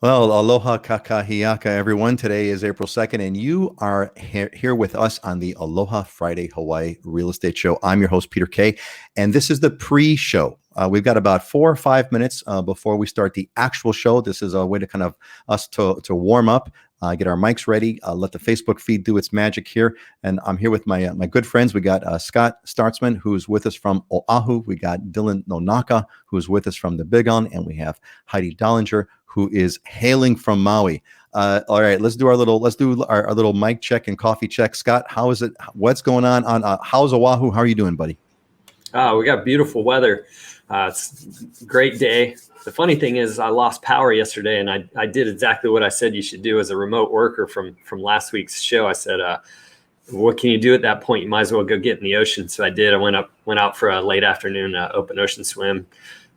Well, aloha kakahiaka, everyone. Today is April 2nd, and you are here with us on the Aloha Friday Hawaii Real Estate Show. I'm your host, Peter Kay, and this is the pre-show. We've got about 4 or 5 minutes before we start the actual show. This is a way to kind of us to warm up, get our mics ready, let the Facebook feed do its magic here. And I'm here with my good friends. We got Scott Startzman, who's with us from Oahu. We got Dylan Nonaka, who's with us from the Big On, and we have Heidi Dollinger, who is hailing from Maui. All right, let's do our little mic check and coffee check. Scott, how is it? What's going on how's Oahu? How are you doing, buddy? We got beautiful weather. It's a great day. The funny thing is I lost power yesterday, and I did exactly what I said you should do as a remote worker from last week's show. I said, what can you do at that point? You might as well go get in the ocean. So I did. I went out for a late afternoon open ocean swim.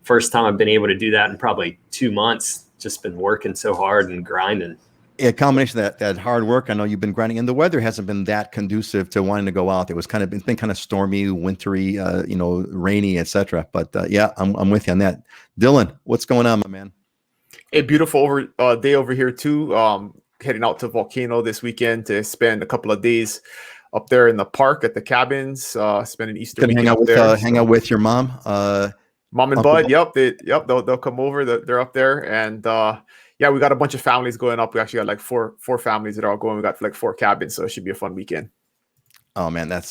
First time I've been able to do that in probably 2 months. Just been working so hard and grinding. A combination of that hard work. I know you've been grinding, and the weather hasn't been that conducive to wanting to go out. It was it's been kind of stormy, wintry, rainy, etc. But yeah, I'm with you on that. Dylan, what's going on, my man? A beautiful day over here too. Heading out to Volcano this weekend to spend a couple of days up there in the park at the cabins. Spending Easter weekend hang out with your mom. Mom and Bud, they'll come over. They're up there, and we got a bunch of families going up. We actually got like four families that are all going. We got like 4 cabins, so it should be a fun weekend. Oh man, that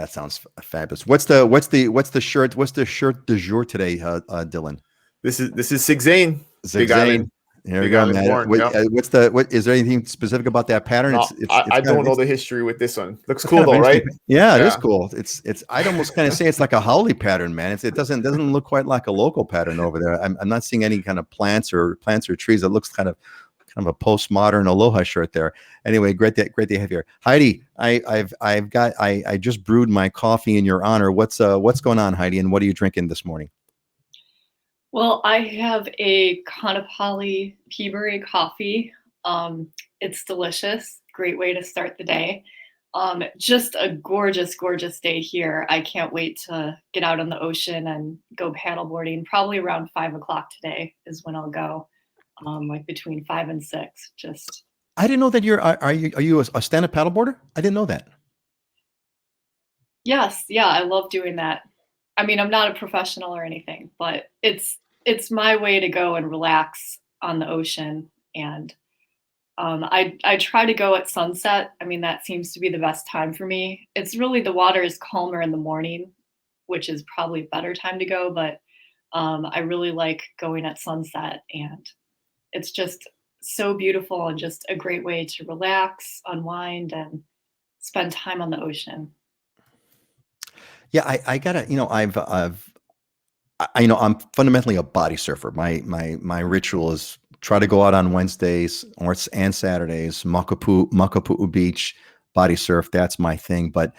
sounds fabulous. What's the shirt du jour today, Dylan? This is Sig Zane. Big Island. Here we go, man. What is there anything specific about that pattern? No, I don't know the history with this one. Looks cool though, right? Yeah, it is cool. It's I'd almost kind of say it's like a haole pattern, man. It doesn't look quite like a local pattern over there. I'm not seeing any kind of plants or trees. It looks kind of a postmodern Aloha shirt there. Anyway, great to have you here. Heidi, I just brewed my coffee in your honor. What's going on, Heidi, and what are you drinking this morning? Well, I have a Kanapali Peaberry coffee. It's delicious. Great way to start the day. Just a gorgeous, gorgeous day here. I can't wait to get out on the ocean and go paddleboarding. Probably around 5 o'clock today is when I'll go. Like between 5 and 6. I didn't know that are you a stand-up paddleboarder? I didn't know that. Yes, yeah, I love doing that. I mean, I'm not a professional or anything, but it's my way to go and relax on the ocean. And I try to go at sunset. I mean, that seems to be the best time for me. It's really, the water is calmer in the morning, which is probably a better time to go. But I really like going at sunset, and it's just so beautiful and just a great way to relax, unwind, and spend time on the ocean. Yeah, I gotta, I'm fundamentally a body surfer. My ritual is try to go out on Wednesdays and Saturdays, Makapu'u Beach, body surf. That's my thing. But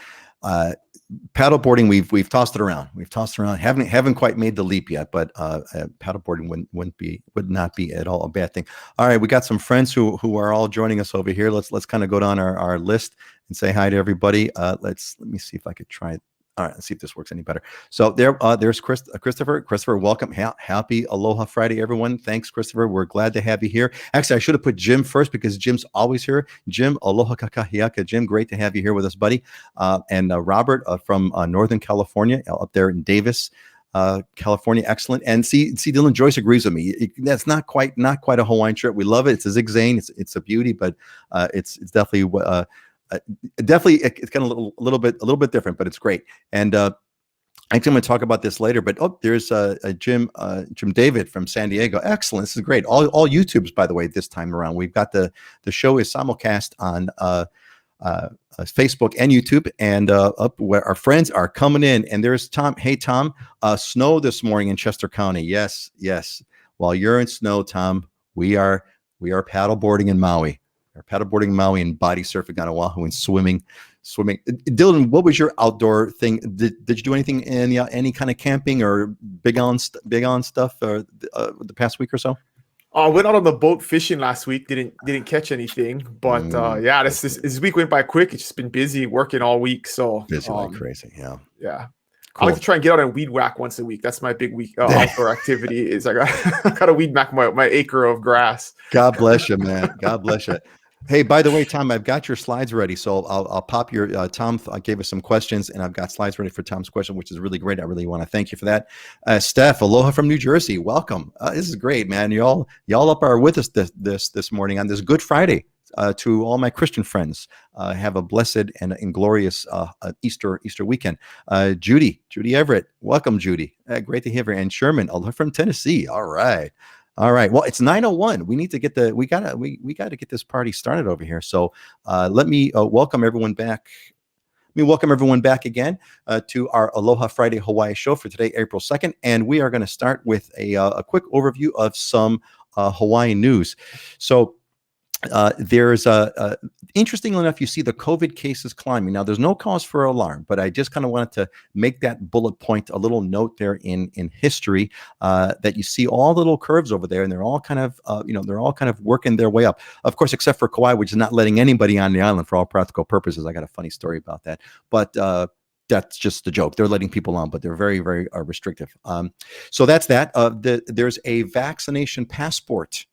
paddleboarding, we've tossed it around. Haven't quite made the leap yet. But paddleboarding would not be at all a bad thing. All right, we got some friends who are all joining us over here. Let's kind of go down our list and say hi to everybody. Let me see if I could try it. All right, let's see if this works any better. So there's Christopher. Christopher, welcome. Happy Aloha Friday, everyone. Thanks, Christopher. We're glad to have you here. Actually, I should have put Jim first because Jim's always here. Jim, aloha kakahiaka. Jim, great to have you here with us, buddy. And Robert from Northern California, up there in Davis, California. Excellent. And see, Dylan, Joyce agrees with me. That's not quite a Hawaiian shirt. We love it. It's a Zig Zane. It's a beauty, but it's definitely it's kind of a little bit different, but it's great. And I'm going to talk about this later. But there's Jim David from San Diego. Excellent. This is great. All YouTubes, by the way, this time around. We've got the show is simulcast on Facebook and YouTube, and up where our friends are coming in. And there's Tom. Hey, Tom. Snow this morning in Chester County. Yes. While you're in snow, Tom, we are paddleboarding in Maui. Or paddleboarding in Maui and body surfing on Oahu and swimming. Dylan, what was your outdoor thing? Did you do anything in any kind of camping or big on stuff the past week or so? I went out on the boat fishing last week. Didn't catch anything, but this week went by quick. It's just been busy working all week. So busy like crazy. Yeah. I like to try and get out and weed whack once a week. That's my big week outdoor activity. Is I got to weed whack my acre of grass. God bless you, man. God bless you. Hey, by the way, Tom, I've got your slides ready, so I'll pop your Tom gave us some questions, and I've got slides ready for Tom's question, which is really great. I really want to thank you for that. Steph, aloha from New Jersey, welcome. This is great, man. Y'all up are with us this morning on this Good Friday. To all my Christian friends, have a blessed and glorious Easter weekend. Judy Everett, welcome, Judy. Great to have her. And Sherman, aloha from Tennessee. All right. Well, it's 9:01. We need to get we gotta get this party started over here. So let me welcome everyone back. Let me welcome everyone back again to our Aloha Friday Hawaii show for today, April 2nd. And we are going to start with a quick overview of some Hawaii news. So there's interestingly enough, you see the COVID cases climbing. Now, there's no cause for alarm, but I just kind of wanted to make that bullet point, a little note there in history that you see all the little curves over there, and they're all kind of, they're all kind of working their way up. Of course, except for Kauai, which is not letting anybody on the island for all practical purposes. I got a funny story about that, but that's just a joke. They're letting people on, but they're very, very restrictive. So that's that. There's a vaccination passport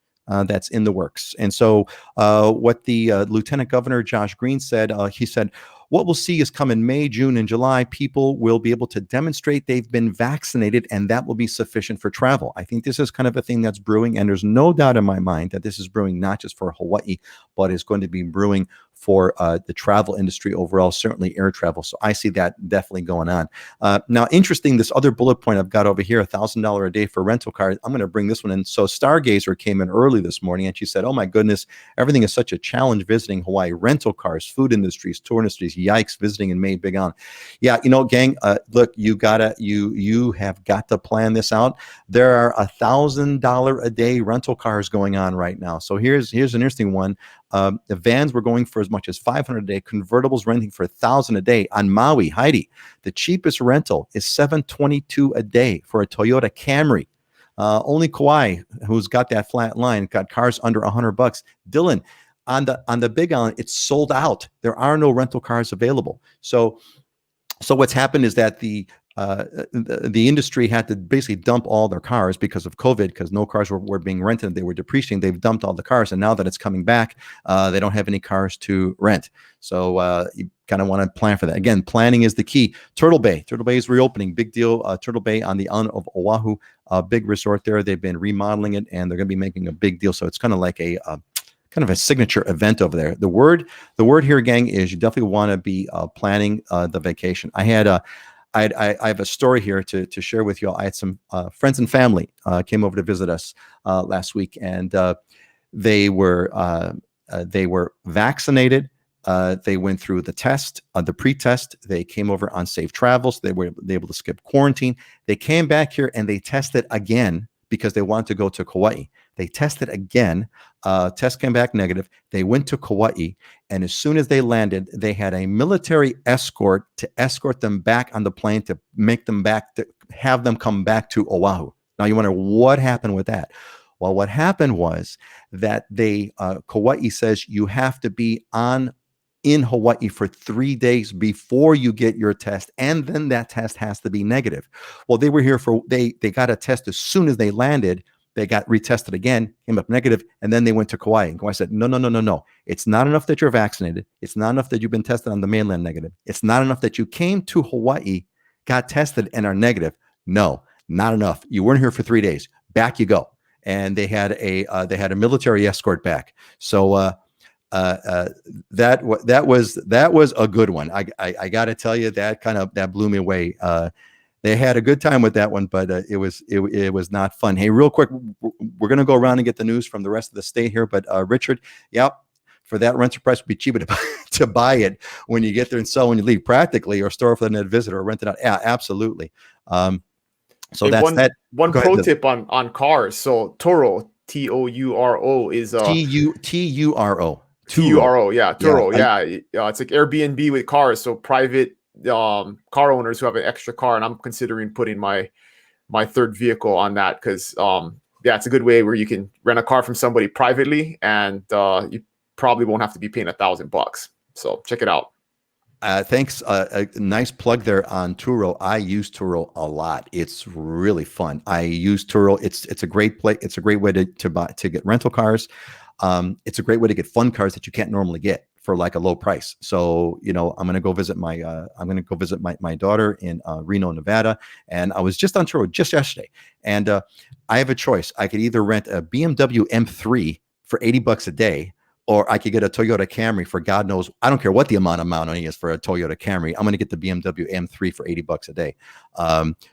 that's in the works. And so what the Lieutenant Governor Josh Green said, he said, what we'll see is come in May, June, and July, people will be able to demonstrate they've been vaccinated, and that will be sufficient for travel. I think this is kind of a thing that's brewing, and there's no doubt in my mind that this is brewing not just for Hawaii, but is going to be brewing for the travel industry overall, certainly air travel. So I see that definitely going on. Now, interesting, this other bullet point I've got over here, $1,000 a day for rental cars. I'm going to bring this one in. So Stargazer came in early this morning, and she said, oh my goodness, everything is such a challenge visiting Hawaii. Rental cars, food industries, tour industries, yikes, visiting in May, big on. Yeah, gang, look, you have got to plan this out. There are $1,000 a day rental cars going on right now. So here's an interesting one. The vans were going for as much as $500 a day. Convertibles renting for $1,000 a day on Maui. Heidi, the cheapest rental is $722 a day for a Toyota Camry. Only Kauai, who's got that flat line, got cars under $100. Dylan, on the Big Island, it's sold out. There are no rental cars available. So what's happened is that the industry had to basically dump all their cars because of COVID, because no cars were being rented. They were depreciating. They've dumped all the cars. And now that it's coming back, they don't have any cars to rent. So you kind of want to plan for that. Again, planning is the key. Turtle Bay is reopening. Big deal. Turtle Bay on the island of Oahu, a big resort there. They've been remodeling it, and they're going to be making a big deal. So it's kind of like a signature event over there. The word here, gang, is you definitely want to be planning the vacation. I have a story here to share with you all. I had some friends and family came over to visit us last week, and they were vaccinated. They went through the test, the pre-test. They came over on safe travels. They were able to skip quarantine. They came back here and they tested again because they wanted to go to Kauai. They tested again. Test came back negative. They went to Kauai, and as soon as they landed, they had a military escort to escort them back on the plane to have them come back to Oahu. Now you wonder what happened with that. Well, what happened was that Kauai says you have to be in Hawaii for 3 days before you get your test, and then that test has to be negative. Well, they were here they got a test as soon as they landed. They got retested again, came up negative, and then they went to Kauai. And Kauai said, no. It's not enough that you're vaccinated. It's not enough that you've been tested on the mainland negative. It's not enough that you came to Hawaii, got tested, and are negative. No, not enough. You weren't here for 3 days. Back you go. And they had a military escort back. So that was a good one. I got to tell you, that blew me away. They had a good time with that one, but it was not fun. Hey, real quick, we're going to go around and get the news from the rest of the state here. But Richard, for that rental price would be cheaper to buy it when you get there and sell when you leave, practically, or store for the net visitor or rent it out. Yeah, absolutely. So that's that. One pro tip on cars. So Turo, Touro is Turo. Turo, yeah, Turo, yeah. It's like Airbnb with cars. So private car owners who have an extra car, and I'm considering putting my third vehicle on that because it's a good way where you can rent a car from somebody privately, and you probably won't have to be paying $1,000. So check it out. Thanks. A nice plug there on Turo. I use Turo a lot. It's really fun. I use Turo. It's a great play. It's a great way to get rental cars. It's a great way to get fun cars that you can't normally get for like a low price. So, I'm going to go visit my daughter in Reno, Nevada. And I was just on Turo just yesterday. And I have a choice. I could either rent a BMW M3 for $80 a day, or I could get a Toyota Camry for God knows, I don't care what the amount of money is for a Toyota Camry. I'm going to get the BMW M3 for $80 a day.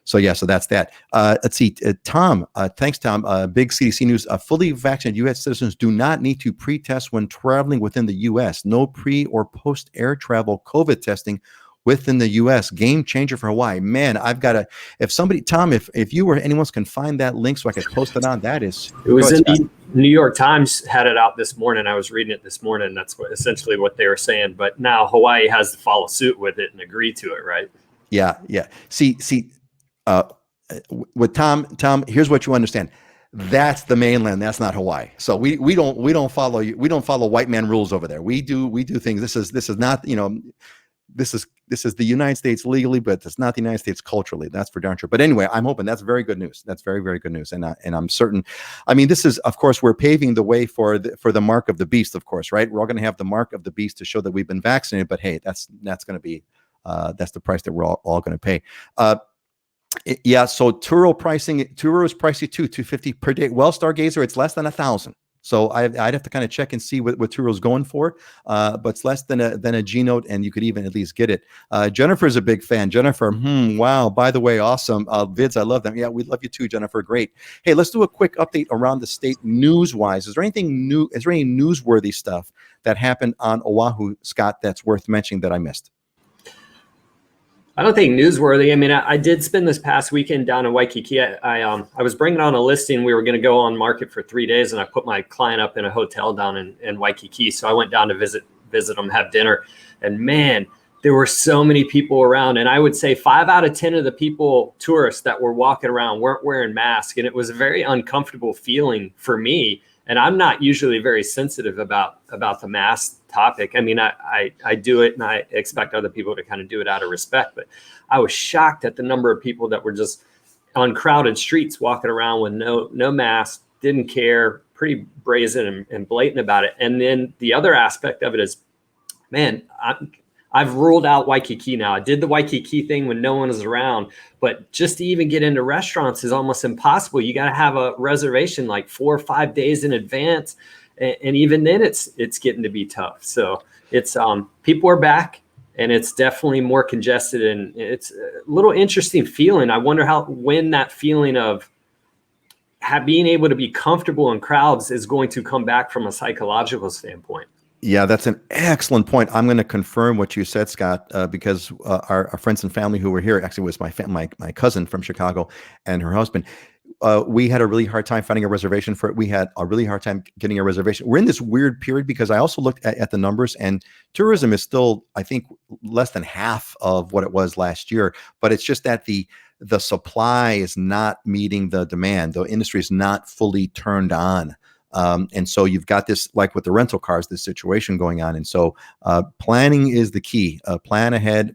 So that's that. Let's see. Tom, thanks, Tom. Big CDC news. Fully vaccinated U.S. citizens do not need to pre-test when traveling within the U.S. No pre or post-air travel COVID testing within the U.S. Game changer for Hawaii. Man, I've got to, if somebody, Tom, if you or anyone can find that link so I could post it on, that is. It was in the New York Times had it out this morning. I was reading it this morning. That's essentially what they were saying. But now Hawaii has to follow suit with it and agree to it, right? Yeah. See, with Tom, here's what you understand. That's the mainland. That's not Hawaii. So we don't follow white man rules over there. We do things. This is not, this is the United States legally, but it's not the United States culturally. That's for darn sure. But anyway, I'm hoping that's very good news. That's very, very good news. And I'm certain. I mean, this is, of course, we're paving the way for the mark of the beast, of course, right? We're all going to have the mark of the beast to show that we've been vaccinated. But hey, that's going to be that's the price that we're all going to pay. So Turo is pricey too, $250 per day. Well, Stargazer, it's less than $1,000. So I'd have to kind of check and see what Turo's going for, but it's less than a G Note, and you could even at least get it. Jennifer's a big fan. Jennifer, wow, by the way, awesome. Vids, I love them. Yeah, we love you too, Jennifer. Great. Hey, let's do a quick update around the state news-wise. Is there anything new? Is there any newsworthy stuff that happened on Oahu, Scott, that's worth mentioning that I missed? I don't think newsworthy. I mean, I did spend this past weekend down in Waikiki. I was bringing on a listing. We were going to go on market for 3 days, and I put my client up in a hotel down in Waikiki. So I went down to visit them, have dinner, and man, there were so many people around. And I would say 5 out of 10 of the tourists that were walking around weren't wearing masks, and it was a very uncomfortable feeling for me. And I'm not usually very sensitive about the mask topic. I mean, I do it, and I expect other people to kind of do it out of respect. But I was shocked at the number of people that were just on crowded streets walking around with no mask, didn't care, pretty brazen and blatant about it. And then the other aspect of it is, man, I've ruled out Waikiki now. I did the Waikiki thing when no one was around, but just to even get into restaurants is almost impossible. You got to have a reservation like 4 or 5 days in advance. And even then it's getting to be tough. So it's, people are back, and it's definitely more congested, and it's a little interesting feeling. I wonder when that feeling of being able to be comfortable in crowds is going to come back from a psychological standpoint. Yeah, that's an excellent point. I'm going to confirm what you said, Scott, because our friends and family who were here, actually was my cousin from Chicago and her husband. We had a really hard time finding a reservation for it. We had a really hard time getting a reservation. We're in this weird period because I also looked at the numbers, and tourism is still, I think, less than half of what it was last year. But it's just that the supply is not meeting the demand. The industry is not fully turned on. And so you've got this, like with the rental cars, this situation going on. And so planning is the key. Plan ahead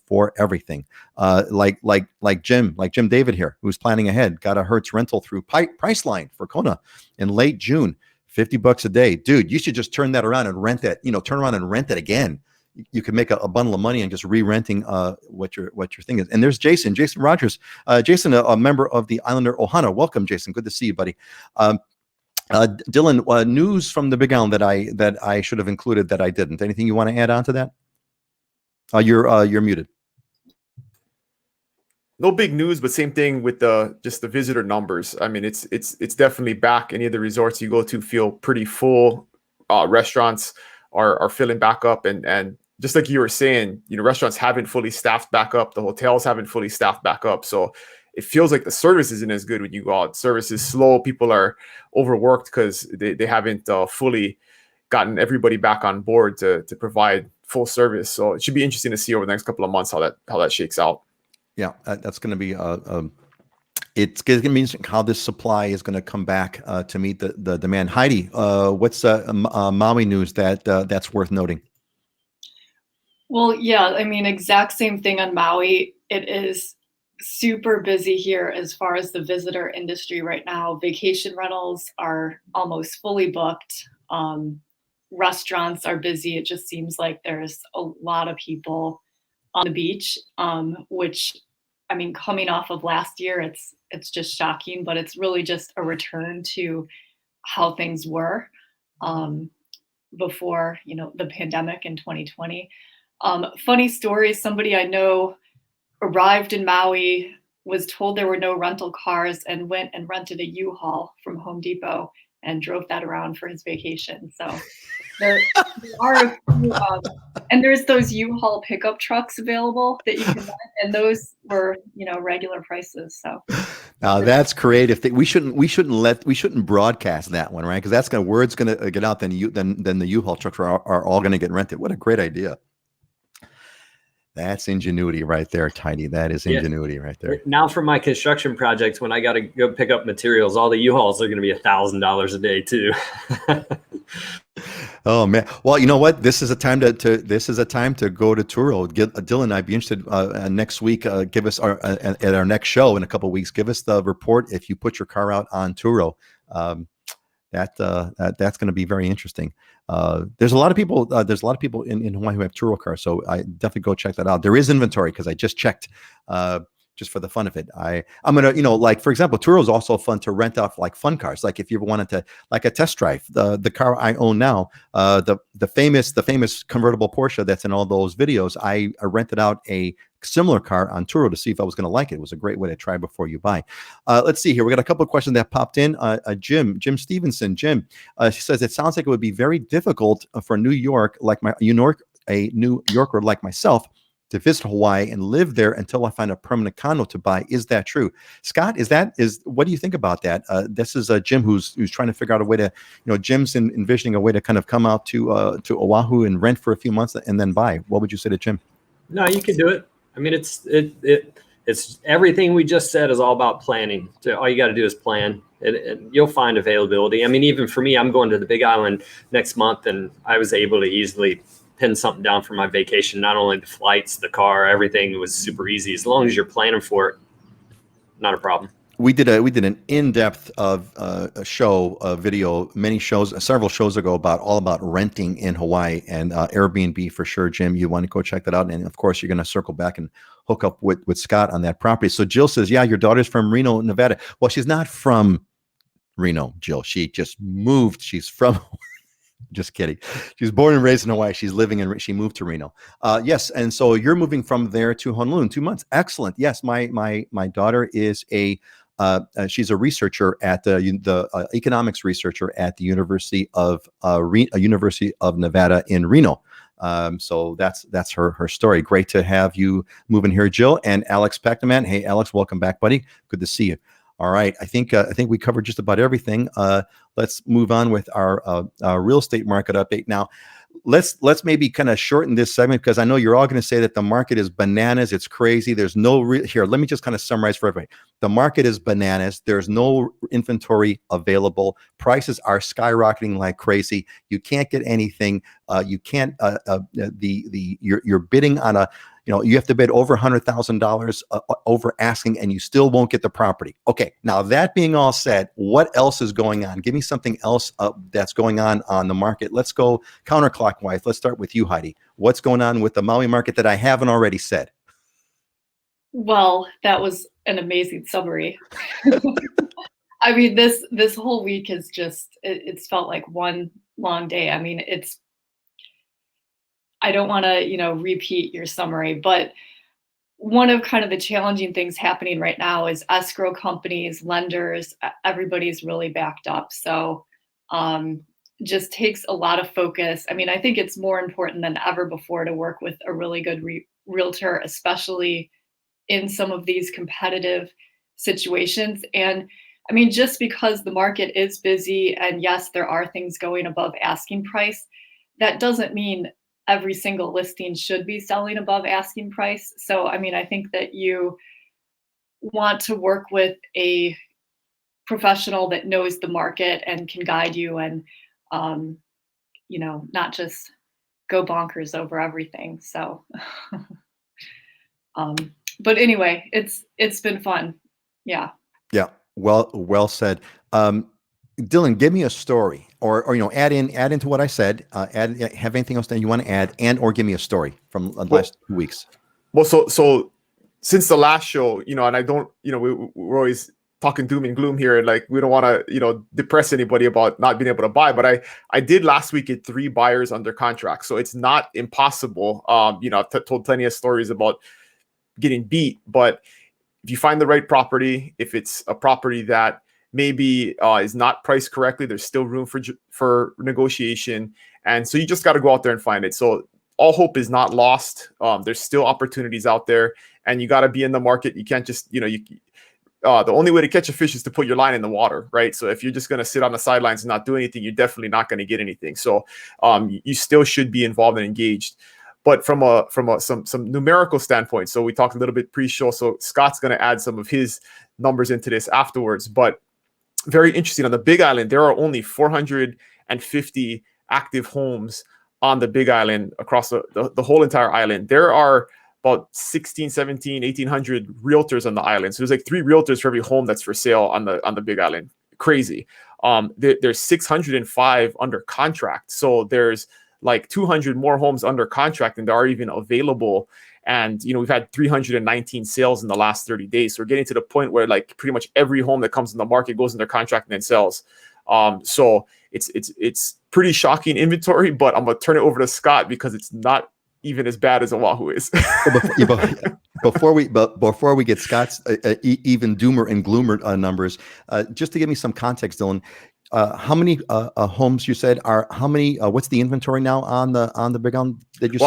for everything. Like Jim David here, who's planning ahead, got a Hertz rental through Priceline for Kona in late June, $50 a day. Dude, you should just turn that around and rent that, turn around and rent it again. You could make a bundle of money and just re-renting what your thing is. And there's Jason Rogers. Jason, a member of the Islander Ohana. Welcome, Jason. Good to see you, buddy. Dylan, news from the Big Island that I should have included that I didn't. Anything you want to add on to that? You're muted. No big news, but same thing with just the visitor numbers. I mean, it's definitely back. Any of the resorts you go to feel pretty full. Restaurants are filling back up, and just like you were saying, restaurants haven't fully staffed back up. The hotels haven't fully staffed back up. So it feels like the service isn't as good when you go out. Service is slow. People are overworked because they haven't fully gotten everybody back on board to provide full service. So it should be interesting to see over the next couple of months how that shakes out. Yeah, that's going to be it's going to be interesting how this supply is going to come back to meet the demand. Heidi, what's Maui news that's worth noting? Well, yeah, I mean, exact same thing on Maui. It is super busy here as far as the visitor industry right now. Vacation rentals are almost fully booked. Restaurants are busy. It just seems like there's a lot of people on the beach, which, I mean, coming off of last year, it's just shocking, but it's really just a return to how things were um, before, the pandemic in 2020. Funny story, somebody I know arrived in Maui, was told there were no rental cars, and went and rented a U-Haul from Home Depot and drove that around for his vacation. So there are a few, and there's those U-Haul pickup trucks available that you can rent, and those were, regular prices. So Now that's creative. We shouldn't broadcast that one, right? Because that's gonna word's gonna get out. Then the U-Haul trucks are all gonna get rented. What a great idea! That's ingenuity right there, Tiny. That is ingenuity right there. Now for my construction projects, when I got to go pick up materials, all the U-Hauls are going to be $1,000 a day too. Oh man! Well, you know what? This is a time to go to Turo. Dylan, I'd be interested next week. Give us at our next show in a couple of weeks. Give us the report if you put your car out on Turo. That's going to be very interesting. There's a lot of people. There's a lot of people in Hawaii who have Turo cars, so I definitely go check that out. There is inventory because I just checked. Just for the fun of it, I'm gonna, like for example, Turo is also fun to rent out like fun cars. Like if you ever wanted to, like a test drive, the car I own now, the famous convertible Porsche that's in all those videos, I rented out a similar car on Turo to see if I was going to like it. It was a great way to try before you buy. Let's see here. We got a couple of questions that popped in. Jim Stevenson, she says it sounds like it would be very difficult for a New Yorker like myself to visit Hawaii and live there until I find a permanent condo to buy. Is that true? Scott, what do you think about that? This is Jim who's trying to figure out a way to, Jim's envisioning a way to kind of come out to Oahu and rent for a few months and then buy. What would you say to Jim? No, you can do it. I mean, it's everything we just said is all about planning. So all you got to do is plan, and you'll find availability. I mean, even for me, I'm going to the Big Island next month, and I was able to easily pin something down for my vacation. Not only the flights, the car, everything was super easy. As long as you're planning for it, not a problem. We did an in-depth of a video, several shows ago about renting in Hawaii and Airbnb for sure. Jim, you want to go check that out, and of course, you're going to circle back and hook up with Scott on that property. So Jill says, "Yeah, your daughter's from Reno, Nevada." Well, she's not from Reno, Jill. She just moved. She's from. Just kidding. She was born and raised in Hawaii. She moved to Reno. Yes, and so you're moving from there to Honolulu in 2 months. Excellent. Yes, my daughter is she's a researcher at the economics researcher at the University of Nevada in Reno. So that's her story. Great to have you moving here, Jill. And Alex Pactaman. Hey, Alex, welcome back, buddy. Good to see you. All right, I think we covered just about everything. Let's move on with our real estate market update. Now, let's maybe kind of shorten this segment because I know you're all going to say that the market is bananas. It's crazy. There's no here. Let me just kind of summarize for everybody. The market is bananas. There's no inventory available. Prices are skyrocketing like crazy. You can't get anything. You can't. You're bidding on a. You have to bid over $100,000 over asking, and you still won't get the property. Okay, now that being all said, what else is going on? Give me something else that's going on the market. Let's go counterclockwise. Let's start with you, Heidi. What's going on with the Maui market that I haven't already said? Well, that was an amazing summary. I mean, this whole week is it's felt like one long day. I mean, I don't want to, repeat your summary, but one of kind of the challenging things happening right now is escrow companies, lenders, everybody's really backed up. So just takes a lot of focus. I mean, I think it's more important than ever before to work with a really good realtor, especially in some of these competitive situations. And I mean, just because the market is busy and yes, there are things going above asking price, that doesn't mean every single listing should be selling above asking price. So, I mean, I think that you want to work with a professional that knows the market and can guide you and, not just go bonkers over everything. So, but anyway, it's been fun. Yeah. Yeah. Well said. Dylan, give me a story, or add into what I said. Have anything else that you want to add, and or give me a story from the last 2 weeks. Well, so since the last show, and I don't, we're always talking doom and gloom here, and like we don't want to, depress anybody about not being able to buy. But I did last week get 3 buyers under contract, so it's not impossible. I've told plenty of stories about getting beat, but if you find the right property, if it's a property that maybe is not priced correctly, there's still room for negotiation, and so you just got to go out there and find it. So all hope is not lost. There's still opportunities out there, and you got to be in the market. You can't just, the only way to catch a fish is to put your line in the water, right? So if you're just going to sit on the sidelines and not do anything, you're definitely not going to get anything. So you still should be involved and engaged. But from some numerical standpoint, so we talked a little bit pre-show. So Scott's going to add some of his numbers into this afterwards. But very interesting, on the Big Island, there are only 450 active homes on the Big Island across the whole entire island. There are about 16, 17, 1,800 realtors on the island. So there's like 3 realtors for every home that's for sale on the Big Island. Crazy. There's 605 under contract. So there's like 200 more homes under contract than there are even available. And, we've had 319 sales in the last 30 days. So we're getting to the point where like pretty much every home that comes in the market goes under contract and then sells. So it's pretty shocking inventory, but I'm going to turn it over to Scott because it's not even as bad as Oahu is. Before we get Scott's even doomer and gloomer numbers, just to give me some context, Dylan, how many homes you said are? How many? What's the inventory now on the Big Island? Did you say?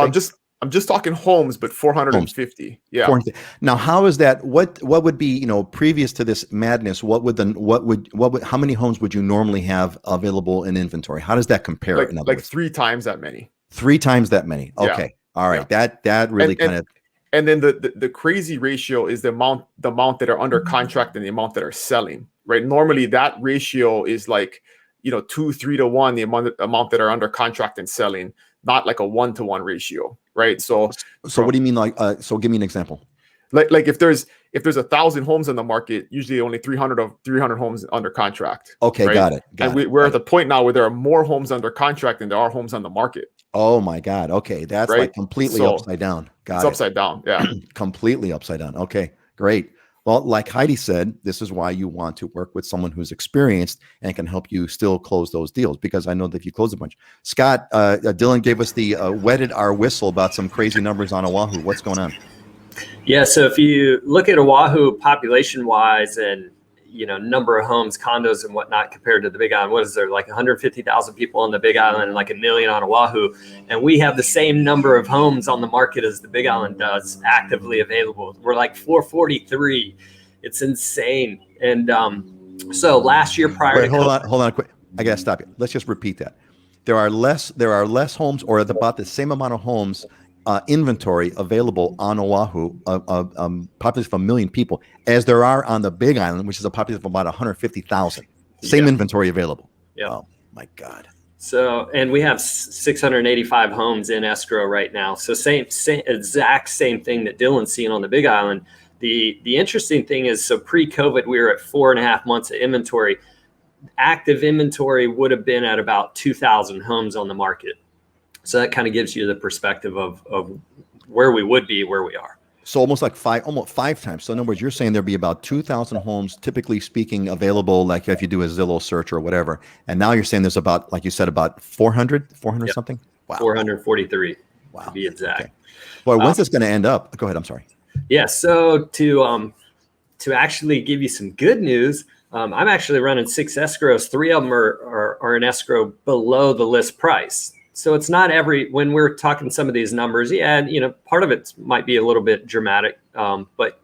I'm just talking homes, but 450. Homes. Yeah. 450. Now, how is that? What would be, previous to this madness? How many homes would you normally have available in inventory? How does that compare? Like 3 times that many. 3 times that many. Okay. Yeah. All right. Yeah. That really kind of. And then the crazy ratio is the amount that are under contract and the amount that are selling. Right. Normally that ratio is like, 2-3 to 1, the amount that are under contract and selling, not like a 1-to-1 ratio. Right. So what do you mean? So give me an example. Like if there's 1,000 homes on the market, usually only 300 homes under contract. Okay. Right? Got it. And we're at the point now where there are more homes under contract than there are homes on the market. Oh my God. Okay. That's right? Like completely upside down. It's upside down. Yeah. Completely upside down. Okay, great. Well, like Heidi said, this is why you want to work with someone who's experienced and can help you still close those deals, because I know that if you close a bunch. Scott, Dylan gave us the wetted our whistle about some crazy numbers on Oahu. What's going on? Yeah, so if you look at Oahu population-wise and number of homes, condos, and whatnot compared to the Big Island, what is there, like 150,000 people on the Big Island and like 1 million on Oahu, and we have the same number of homes on the market as the Big Island does actively available. We're like 443. It's insane. And so last year prior to hold on quick. I gotta stop you. Let's just repeat that. There are less homes, or about the same amount of homes inventory available on Oahu, population of 1 million people, as there are on the Big Island, which is a population of about 150,000. Same inventory available. Yeah. Oh my God. So, and we have 685 homes in escrow right now. So exact same thing that Dylan's seeing on the Big Island. The interesting thing is, so pre-COVID, we were at 4.5 months of inventory. Active inventory would have been at about 2,000 homes on the market. So that kind of gives you the perspective of where we would be, where we are. So almost 5 times. So in other words, you're saying there'd be about 2,000 homes, typically speaking, available, like if you do a Zillow search or whatever. And now you're saying there's about, like you said, about 400 yep. something? Wow. 443 to be exact. Okay. Boy, when's this going to end up? Go ahead. I'm sorry. Yeah. So to actually give you some good news, I'm actually running 6 escrows. 3 of them are in escrow below the list price. So it's not when we're talking some of these numbers, part of it might be a little bit dramatic, but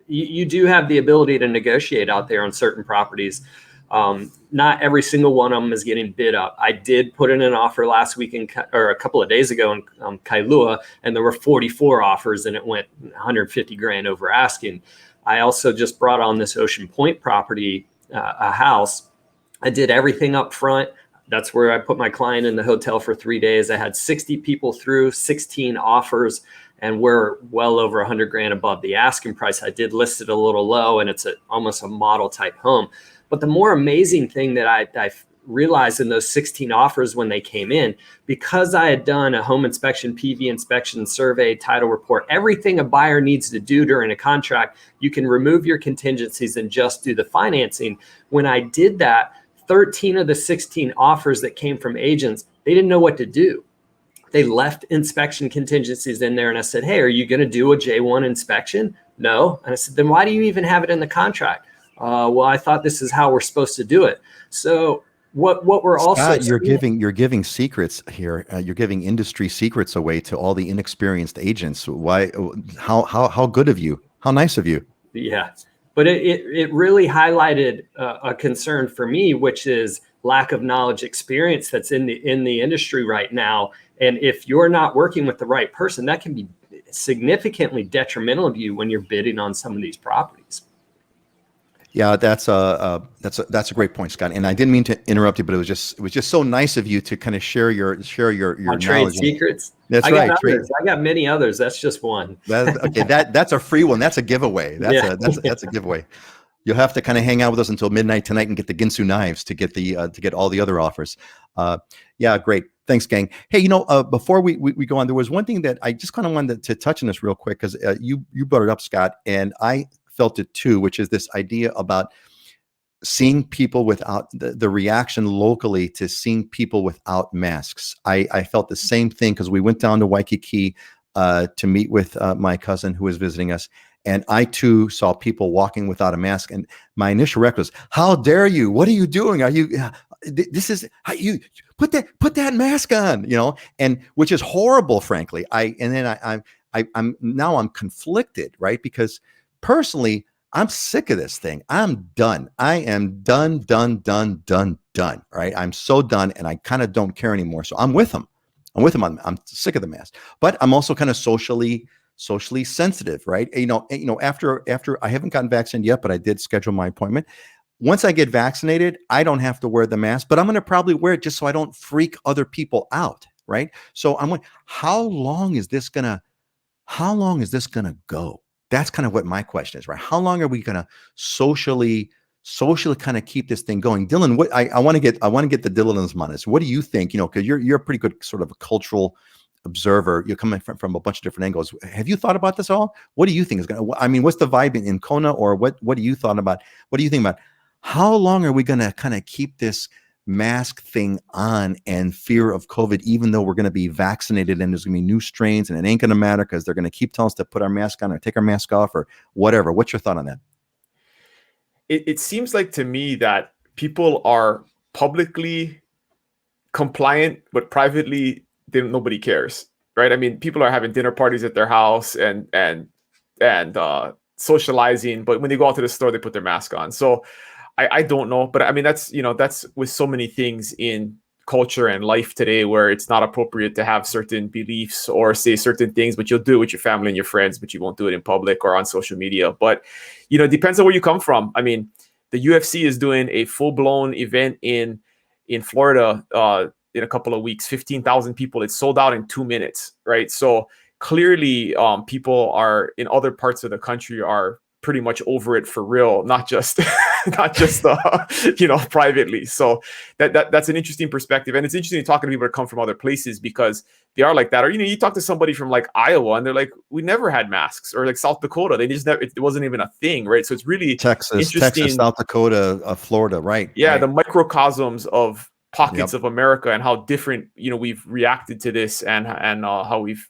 you do have the ability to negotiate out there on certain properties. Not every single one of them is getting bid up. I did put in an offer last week or a couple of days ago in Kailua, and there were 44 offers and it went 150 grand over asking. I also just brought on this Ocean Point property, a house. I did everything up front. That's where I put my client in the hotel for 3 days. I had 60 people through, 16 offers, and we're well over 100 grand above the asking price. I did list it a little low, and it's almost a model type home. But the more amazing thing that I realized in those 16 offers when they came in, because I had done a home inspection, PV inspection, survey, title report, everything a buyer needs to do during a contract, you can remove your contingencies and just do the financing. When I did that, 13 of the 16 offers that came from agents, they didn't know what to do. They left inspection contingencies in there. And I said, hey, are you going to do a J1 inspection? No. And I said, then why do you even have it in the contract? Well, I thought this is how we're supposed to do it. So what we're also Scott, you're giving secrets here. You're giving industry secrets away to all the inexperienced agents. Why? How good of you? How nice of you? Yeah, but it really highlighted a concern for me, which is lack of knowledge, experience that's in the industry right now. And if you're not working with the right person, that can be significantly detrimental to you when you're bidding on some of these properties. Yeah, that's a great point, Scott. And I didn't mean to interrupt you, but it was just so nice of you to kind of share your trade secrets. That's right. I got many others. That's just one. That's a free one. That's a giveaway. That's a giveaway. You'll have to kind of hang out with us until midnight tonight and get the Ginsu knives to get all the other offers. Yeah, great. Thanks, gang. Hey, before we go on, there was one thing that I just kind of wanted to touch on this real quick because you brought it up, Scott, and I felt it too, which is this idea about seeing people without the reaction locally to seeing people without masks. I felt the same thing because we went down to Waikiki to meet with my cousin who was visiting us. And I too saw people walking without a mask. And my initial reaction was, how dare you? What are you doing? Are you, this is how you put that mask on, and which is horrible, frankly. I'm conflicted, right? Because personally, I'm sick of this thing. I'm done. I am done. Right. I'm so done. And I kind of don't care anymore. So I'm with them. I'm sick of the mask, but I'm also kind of socially sensitive, right? After I haven't gotten vaccinated yet, but I did schedule my appointment. Once I get vaccinated, I don't have to wear the mask, but I'm going to probably wear it just so I don't freak other people out, right? So I'm like, how long is this going to go? That's kind of what my question is, right? How long are we going to socially kind of keep this thing going? Dylan, what I want to get the Dylan's on this. What do you think? Because you're a pretty good sort of a cultural observer. You're coming from a bunch of different angles. Have you thought about this all? What do you think is going to? I mean, what's the vibe in Kona, or what do you thought about? What do you think about? How long are we going to kind of keep this mask thing on and fear of COVID, even though we're going to be vaccinated and there's going to be new strains and it ain't going to matter because they're going to keep telling us to put our mask on or take our mask off or whatever? What's your thought on that? It seems like to me that people are publicly compliant, but privately nobody cares, right? I mean, people are having dinner parties at their house and socializing, but when they go out to the store, they put their mask on. So I don't know, but I mean, that's with so many things in culture and life today where it's not appropriate to have certain beliefs or say certain things, but you'll do it with your family and your friends, but you won't do it in public or on social media. But, it depends on where you come from. I mean, the UFC is doing a full-blown event in Florida in a couple of weeks, 15,000 people. It's sold out in 2 minutes, right? So clearly people are in other parts of the country are pretty much over it for real, not just privately. So that's an interesting perspective, and it's interesting talking to people that come from other places because they are like that. Or you talk to somebody from like Iowa and they're like, we never had masks, or like South Dakota, they just never, it wasn't even a thing, right? So it's really Texas, South Dakota, Florida, right? Yeah, right. The microcosms of pockets of America and how different we've reacted to this and how we've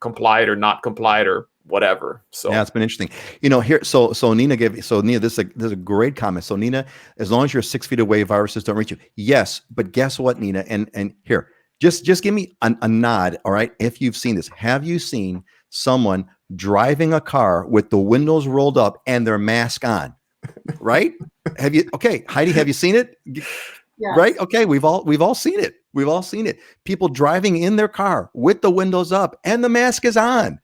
complied or not complied or whatever. So yeah, it's been interesting. Here, so Nina Nina, this is a great comment. So Nina, as long as you're 6 feet away, viruses don't reach you. Yes, but guess what, Nina? And here, just give me a nod. All right, if you've seen this, have you seen someone driving a car with the windows rolled up and their mask on? Right? Have you? Okay, Heidi, have you seen it? Yes. Right? Okay, we've all seen it. We've all seen it. People driving in their car with the windows up and the mask is on.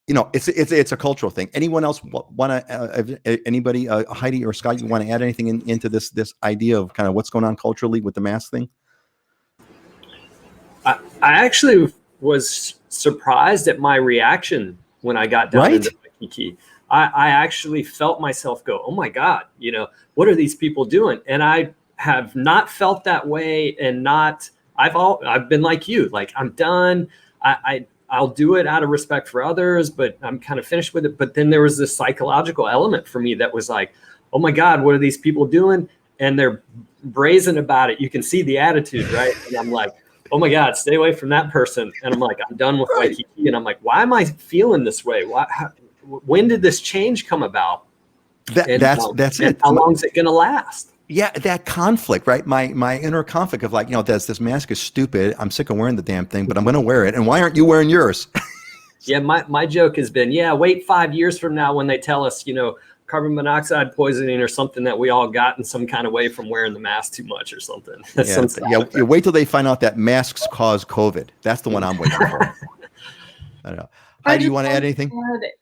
it's a cultural thing. Anyone else want to? Anybody, Heidi or Scott, you want to add anything into this idea of kind of what's going on culturally with the mask thing? I actually was surprised at my reaction when I got down into Waikiki. I actually felt myself go, oh my God, what are these people doing? And I have not felt that way, and I've been like you, like I'm done. I'll do it out of respect for others, but I'm kind of finished with it. But then there was this psychological element for me that was like, oh my God, what are these people doing? And they're brazen about it. You can see the attitude, right? And I'm like, oh my God, stay away from that person. And I'm like, I'm done with Waikiki. And I'm like, why am I feeling this way? When did this change come about? That's it. How long is it going to last? Yeah, that conflict, right? My inner conflict of like, this mask is stupid. I'm sick of wearing the damn thing, but I'm going to wear it. And why aren't you wearing yours? Yeah, my joke has been, wait 5 years from now when they tell us, carbon monoxide poisoning or something that we all got in some kind of way from wearing the mask too much or something. You wait till they find out that masks cause COVID. That's the one I'm waiting for. I don't know. Heidi, you want to add anything?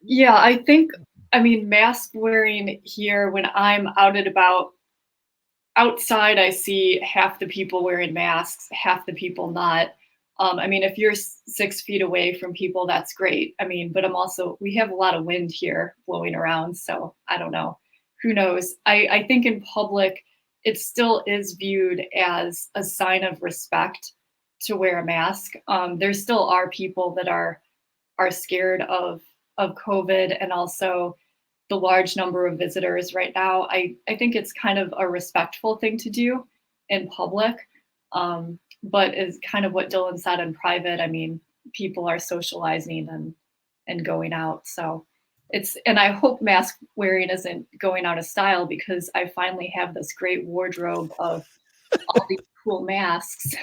Yeah, I mean, mask wearing here, when I'm out and about, outside, I see half the people wearing masks, half the people not. I mean, if you're 6 feet away from people, that's great. I mean, but we have a lot of wind here blowing around. So I don't know, who knows? I think in public, it still is viewed as a sign of respect to wear a mask. There still are people that are scared of COVID, and also the large number of visitors right now. I think it's kind of a respectful thing to do in public. But is kind of what Dylan said in private. I mean, people are socializing and going out. So and I hope mask wearing isn't going out of style, because I finally have this great wardrobe of all these cool masks.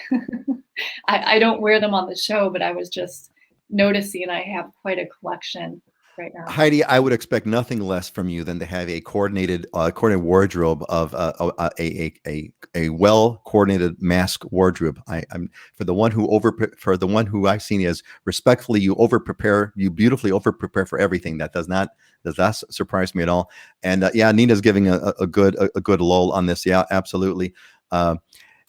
I don't wear them on the show, but I was just noticing I have quite a collection right now. Heidi, I would expect nothing less from you than to have a coordinated wardrobe of a well coordinated mask wardrobe. I'm for the one who I've seen is respectfully, you beautifully over prepare for everything. That does not surprise me at all. And Nina's giving a good lull on this. Yeah, absolutely.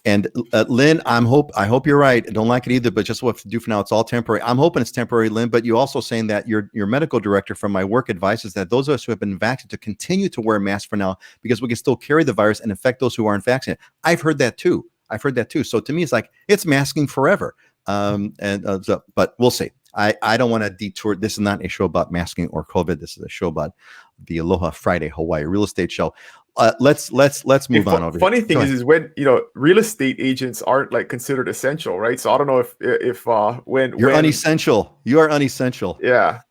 And Lynn, I hope you're right. I don't like it either, but just what to do for now, it's all temporary. I'm hoping it's temporary, Lynn, but you also saying that your medical director from my work advises that those of us who have been vaccinated to continue to wear masks for now, because we can still carry the virus and infect those who aren't vaccinated. I've heard that too. So to me, it's like, it's masking forever. But we'll see. I don't want to detour. This is not a show about masking or COVID. This is a show about the Aloha Friday Hawaii real estate show. Let's move on over. Funny thing is when real estate agents aren't like considered essential, right? So I don't know if when you're unessential, you are unessential. Yeah,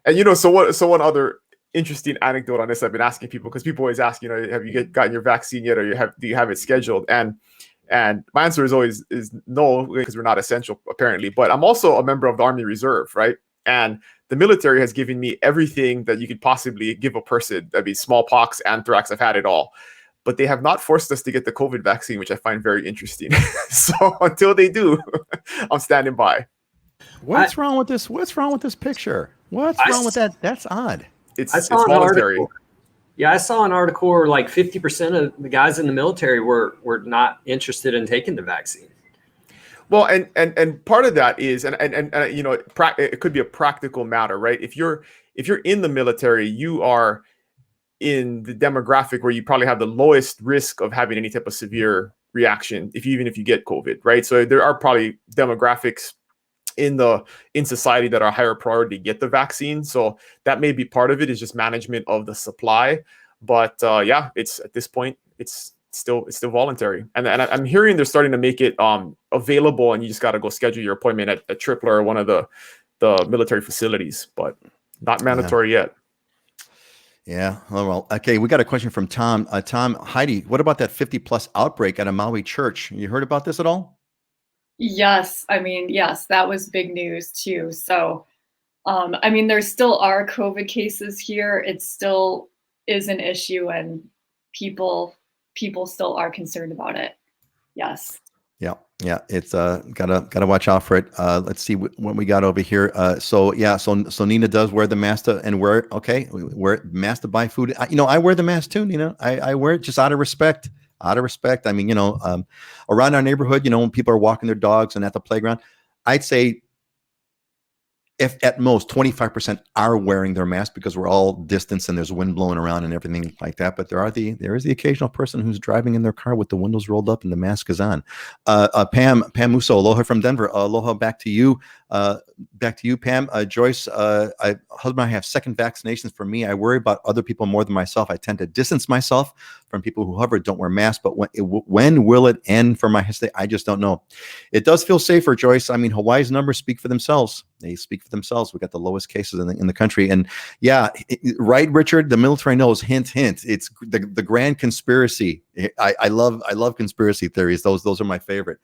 and so one other interesting anecdote on this, I've been asking people, because people always ask, have you gotten your vaccine yet, or do you have it scheduled? And my answer is always no, because we're not essential apparently. But I'm also a member of the Army Reserve, right? And the military has given me everything that you could possibly give a person. I mean, smallpox, anthrax, I've had it all. But they have not forced us to get the COVID vaccine, which I find very interesting. So until they do, I'm standing by. What's wrong with this? What's wrong with this picture? What's wrong with that? That's odd. It's voluntary. Yeah, I saw an article where like 50% of the guys in the military were not interested in taking the vaccine. Well, and part of that is, and it could be a practical matter, right? If you're in the military, you are in the demographic where you probably have the lowest risk of having any type of severe reaction, even if you get COVID, right? So there are probably demographics in society that are higher priority to get the vaccine. So that may be part of it, is just management of the supply. But it's at this point, it's still voluntary. And I'm hearing they're starting to make it available, and you just got to go schedule your appointment at Tripler or one of the military facilities, but not mandatory yet. Yeah. Oh, well, okay. We got a question from Tom. Tom, Heidi, what about that 50+ outbreak at a Maui church? You heard about this at all? Yes. I mean, yes, that was big news too. So, I mean, there still are COVID cases here. It still is an issue, and people still are concerned about it. Yes. Yeah, it's gotta watch out for it. Let's see what we got over here. So Nina does wear the mask and wear mask to buy food. I wear the mask too, Nina. I wear it just out of respect. Out of respect. I mean, around our neighborhood, when people are walking their dogs and at the playground, I'd say if at most 25% are wearing their mask because we're all distanced and there's wind blowing around and everything like that. But there is the occasional person who's driving in their car with the windows rolled up and the mask is on. Pam Musso, aloha from Denver. Aloha back to you. Pam. Joyce, husband and I have second vaccinations. For me, I worry about other people more than myself. I tend to distance myself from people who however don't wear masks. But when will it end for my history? I just don't know. It does feel safer, Joyce. I mean, Hawaii's numbers speak for themselves. They speak for themselves. We got the lowest cases in the country. And yeah, right, Richard, the military knows, hint, hint. It's the grand conspiracy. I love conspiracy theories. Those are my favorite.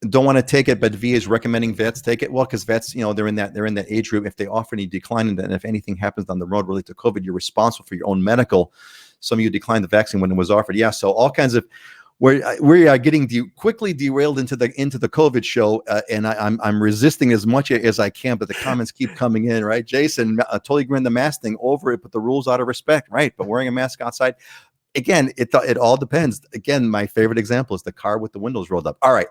Don't want to take it, but VA is recommending vets take it. Well, because vets, they're in that age group. If they offer any decline in that, and if anything happens down the road related to COVID, you're responsible for your own medical. Some of you declined the vaccine when it was offered. Yeah, so all kinds of. We are getting quickly derailed into the COVID show, and I'm resisting as much as I can, but the comments keep coming in. Right, Jason, totally agreeing the mask thing over it, but the rules out of respect, right? But wearing a mask outside, again, it all depends. Again, my favorite example is the car with the windows rolled up. All right,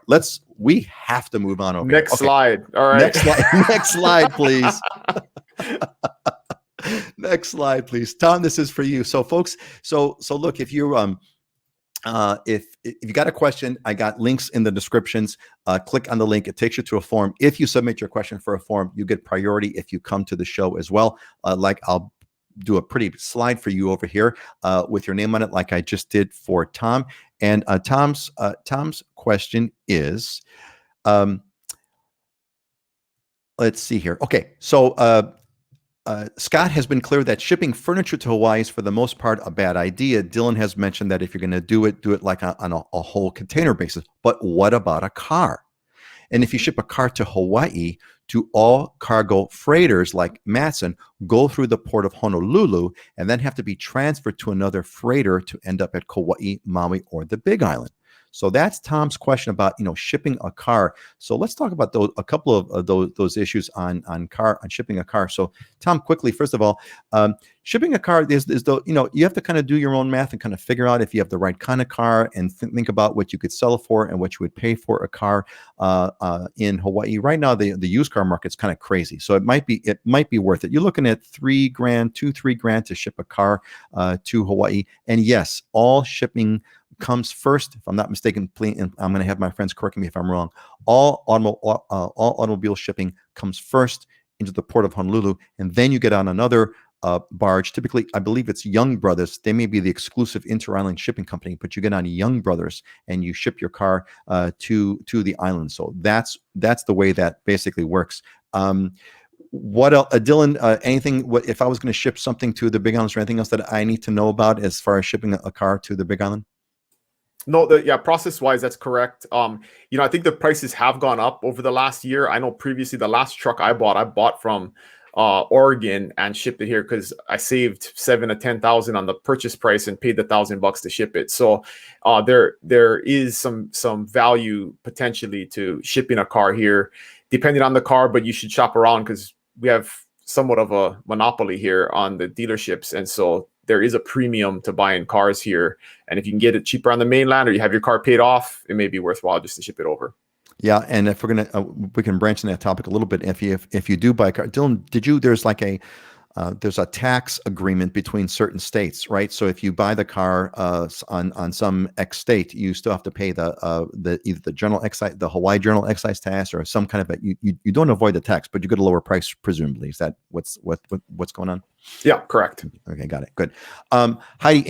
we have to move on. Okay. Next slide. All right, next slide, please. Next slide, please. Tom, this is for you. So, folks, so look, if you if you got a question, I got links in the descriptions. Click on the link. It takes you to a form. If you submit your question for a form, you get priority if you come to the show as well. I'll do a pretty slide for you over here with your name on it, like I just did for Tom. And Tom's question is, let's see here. Okay, so Scott has been clear that shipping furniture to Hawaii is for the most part a bad idea. Dylan has mentioned that if you're going to do it like on a whole container basis. But what about a car? And if you ship a car to Hawaii, to all cargo freighters like Matson go through the port of Honolulu and then have to be transferred to another freighter to end up at Kauai, Maui, or the Big Island. So that's Tom's question about shipping a car. So let's talk about a couple of those issues on shipping a car. So Tom, quickly, first of all, shipping a car is you have to kind of do your own math and kind of figure out if you have the right kind of car and think about what you could sell it for and what you would pay for a car in Hawaii. Right now, the used car market's kind of crazy, so it might be worth it. You're looking at $3,000 to ship a car to Hawaii, and yes, all shipping comes first. If I'm not mistaken, please, and I'm going to have my friends correct me if I'm wrong. All automobile shipping comes first into the port of Honolulu, and then you get on another barge. Typically, I believe it's Young Brothers. They may be the exclusive inter-island shipping company, but you get on Young Brothers and you ship your car to the island. So that's the way that basically works. What else, Dylan? Anything? If I was going to ship something to the Big Island, is there anything else that I need to know about as far as shipping a car to the Big Island? No, process wise, that's correct. I think the prices have gone up over the last year. I know previously the last truck I bought from Oregon and shipped it here because I saved $7,000 to $10,000 on the purchase price and paid the $1,000 to ship it. So there is some value potentially to shipping a car here, depending on the car. But you should shop around because we have somewhat of a monopoly here on the dealerships, and so there is a premium to buying cars here. And if you can get it cheaper on the mainland or you have your car paid off, it may be worthwhile just to ship it over. Yeah, and if we're gonna, we can branch on that topic a little bit. If you do buy a car, Dylan, there's a tax agreement between certain states, right? So if you buy the car on some X state, you still have to pay either the general excise, the Hawaii general excise tax, or some kind of you don't avoid the tax, but you get a lower price presumably. Is that what's going on? Yeah, correct. Okay, got it. Good. Heidi,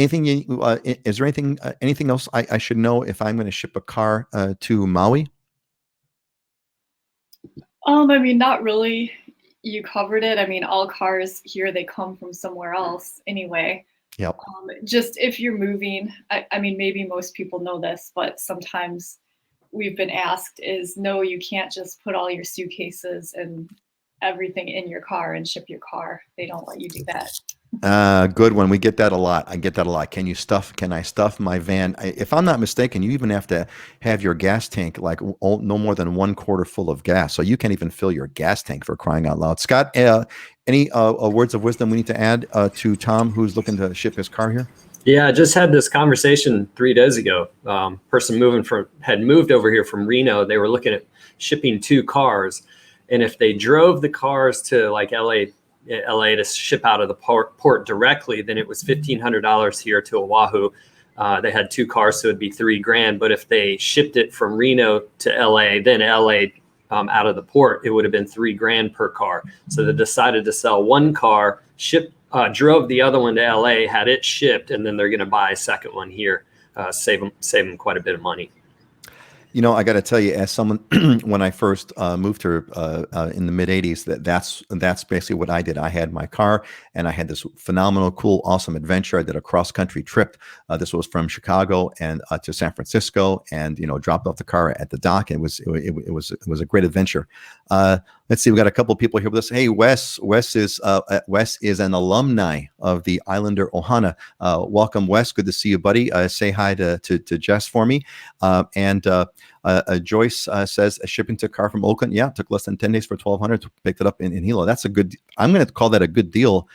is there anything else I should know if I'm going to ship a car to Maui? I mean, not really. You covered it. I mean, all cars here, they come from somewhere else anyway. Yep. Just if you're moving, I mean, maybe most people know this, but sometimes we've been asked no, you can't just put all your suitcases and everything in your car and ship your car. They don't let you do that. Good one. We get that a lot. I get that a lot. Can I stuff my van? If I'm not mistaken, you even have to have your gas tank like no more than 1/4 full of gas. So you can't even fill your gas tank, for crying out loud. Scott, any words of wisdom we need to add to Tom, who's looking to ship his car here? Yeah, I just had this conversation 3 days ago. Person had moved over here from Reno. They were looking at shipping 2 cars, and if they drove the cars to like LA to ship out of the port directly, then it was $1,500 here to Oahu. They had 2 cars, so it'd be $3,000. But if they shipped it from Reno to LA, then LA out of the port, it would have been $3,000 per car. So they decided to sell 1 car, drove the other one to LA, had it shipped, and then they're going to buy a second one here, save them quite a bit of money. You know, I got to tell you, as someone, when I first moved here in the mid '80s, that's basically what I did. I had my car, and I had this phenomenal, cool, awesome adventure. I did a cross country trip. This was from Chicago and to San Francisco, and dropped off the car at the dock. It was a great adventure. Let's see, we got a couple of people here with us. Hey, Wes is an alumni of the Islander Ohana. Welcome, Wes. Good to see you, buddy. Say hi to Jess for me. Joyce says shipping to car from Oakland. Yeah, it took less than 10 days for 1,200 to pick it up in Hilo. That's a good. I'm going to call that a good deal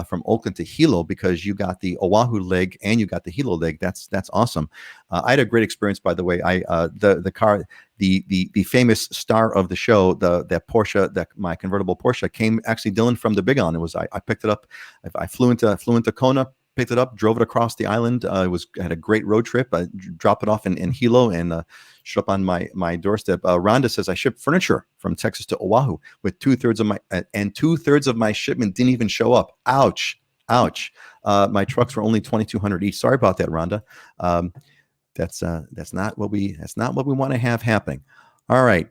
from Oakland to Hilo, because you got the Oahu leg and you got the Hilo leg. That's awesome. I had a great experience, by the way. The car, the famous star of the show, that Porsche, my convertible Porsche, came actually, Dylan, from the Big On. It was I picked it up. I flew into Kona, picked it up, drove it across the island. Had a great road trip. I dropped it off in Hilo and showed up on my doorstep. Rhonda says I shipped furniture from Texas to Oahu with 2/3 of my shipment didn't even show up. Ouch. My trucks were only $2,200 each. Sorry about that, Rhonda. That's not what we want to have happening. All right.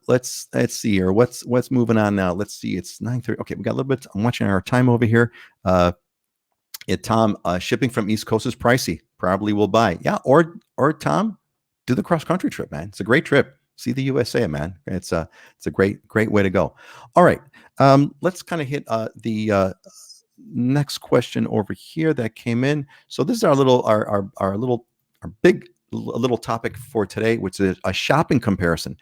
Let's see here. What's moving on now? Let's see. It's 9:30. Okay, we got a little bit. I'm watching our time over here. Tom, shipping from East Coast is pricey. Probably will buy. Yeah, or Tom, do the cross country trip, man. It's a great trip. See the USA, man. It's a great way to go. All right. Let's kind of hit the next question over here that came in. So this is our little topic for today, which is a shopping comparison.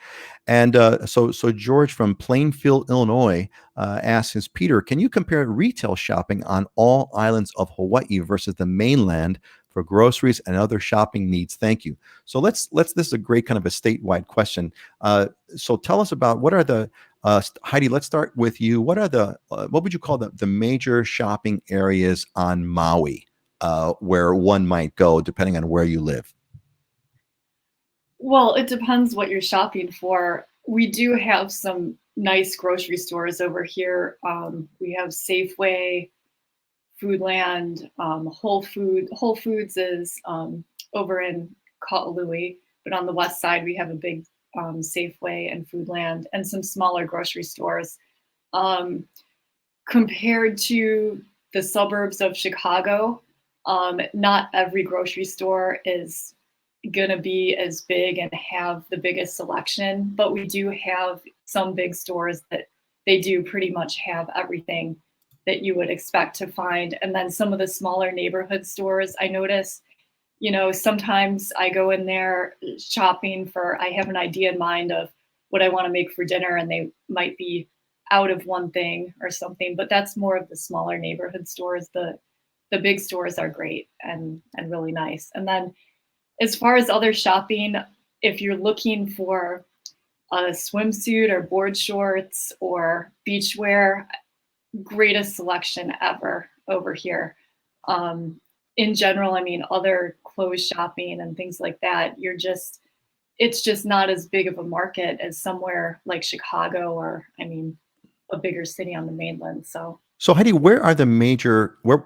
And so George from Plainfield, Illinois, asks, Peter, can you compare retail shopping on all islands of Hawaii versus the mainland for groceries and other shopping needs? Thank you. So this is a great kind of a statewide question. So tell us about what are the Heidi, let's start with you. What would you call the major shopping areas on Maui where one might go depending on where you live? Well, it depends what you're shopping for. We do have some nice grocery stores over here. We have Safeway, Foodland, Whole Foods is over in Ka'alui, but on the west side we have a big Safeway and Foodland and some smaller grocery stores. Compared to the suburbs of Chicago, not every grocery store is going to be as big and have the biggest selection, but we do have some big stores that they do pretty much have everything that you would expect to find. And then some of the smaller neighborhood stores, I notice, sometimes I go in there shopping I have an idea in mind of what I want to make for dinner, and they might be out of one thing or something, but that's more of the smaller neighborhood stores. The big stores are great and really nice. And then as far as other shopping, if you're looking for a swimsuit or board shorts or beachwear, greatest selection ever over here. In general, I mean, other clothes shopping and things like that, it's just not as big of a market as somewhere like Chicago or, a bigger city on the mainland. So Heidi, where are the major, where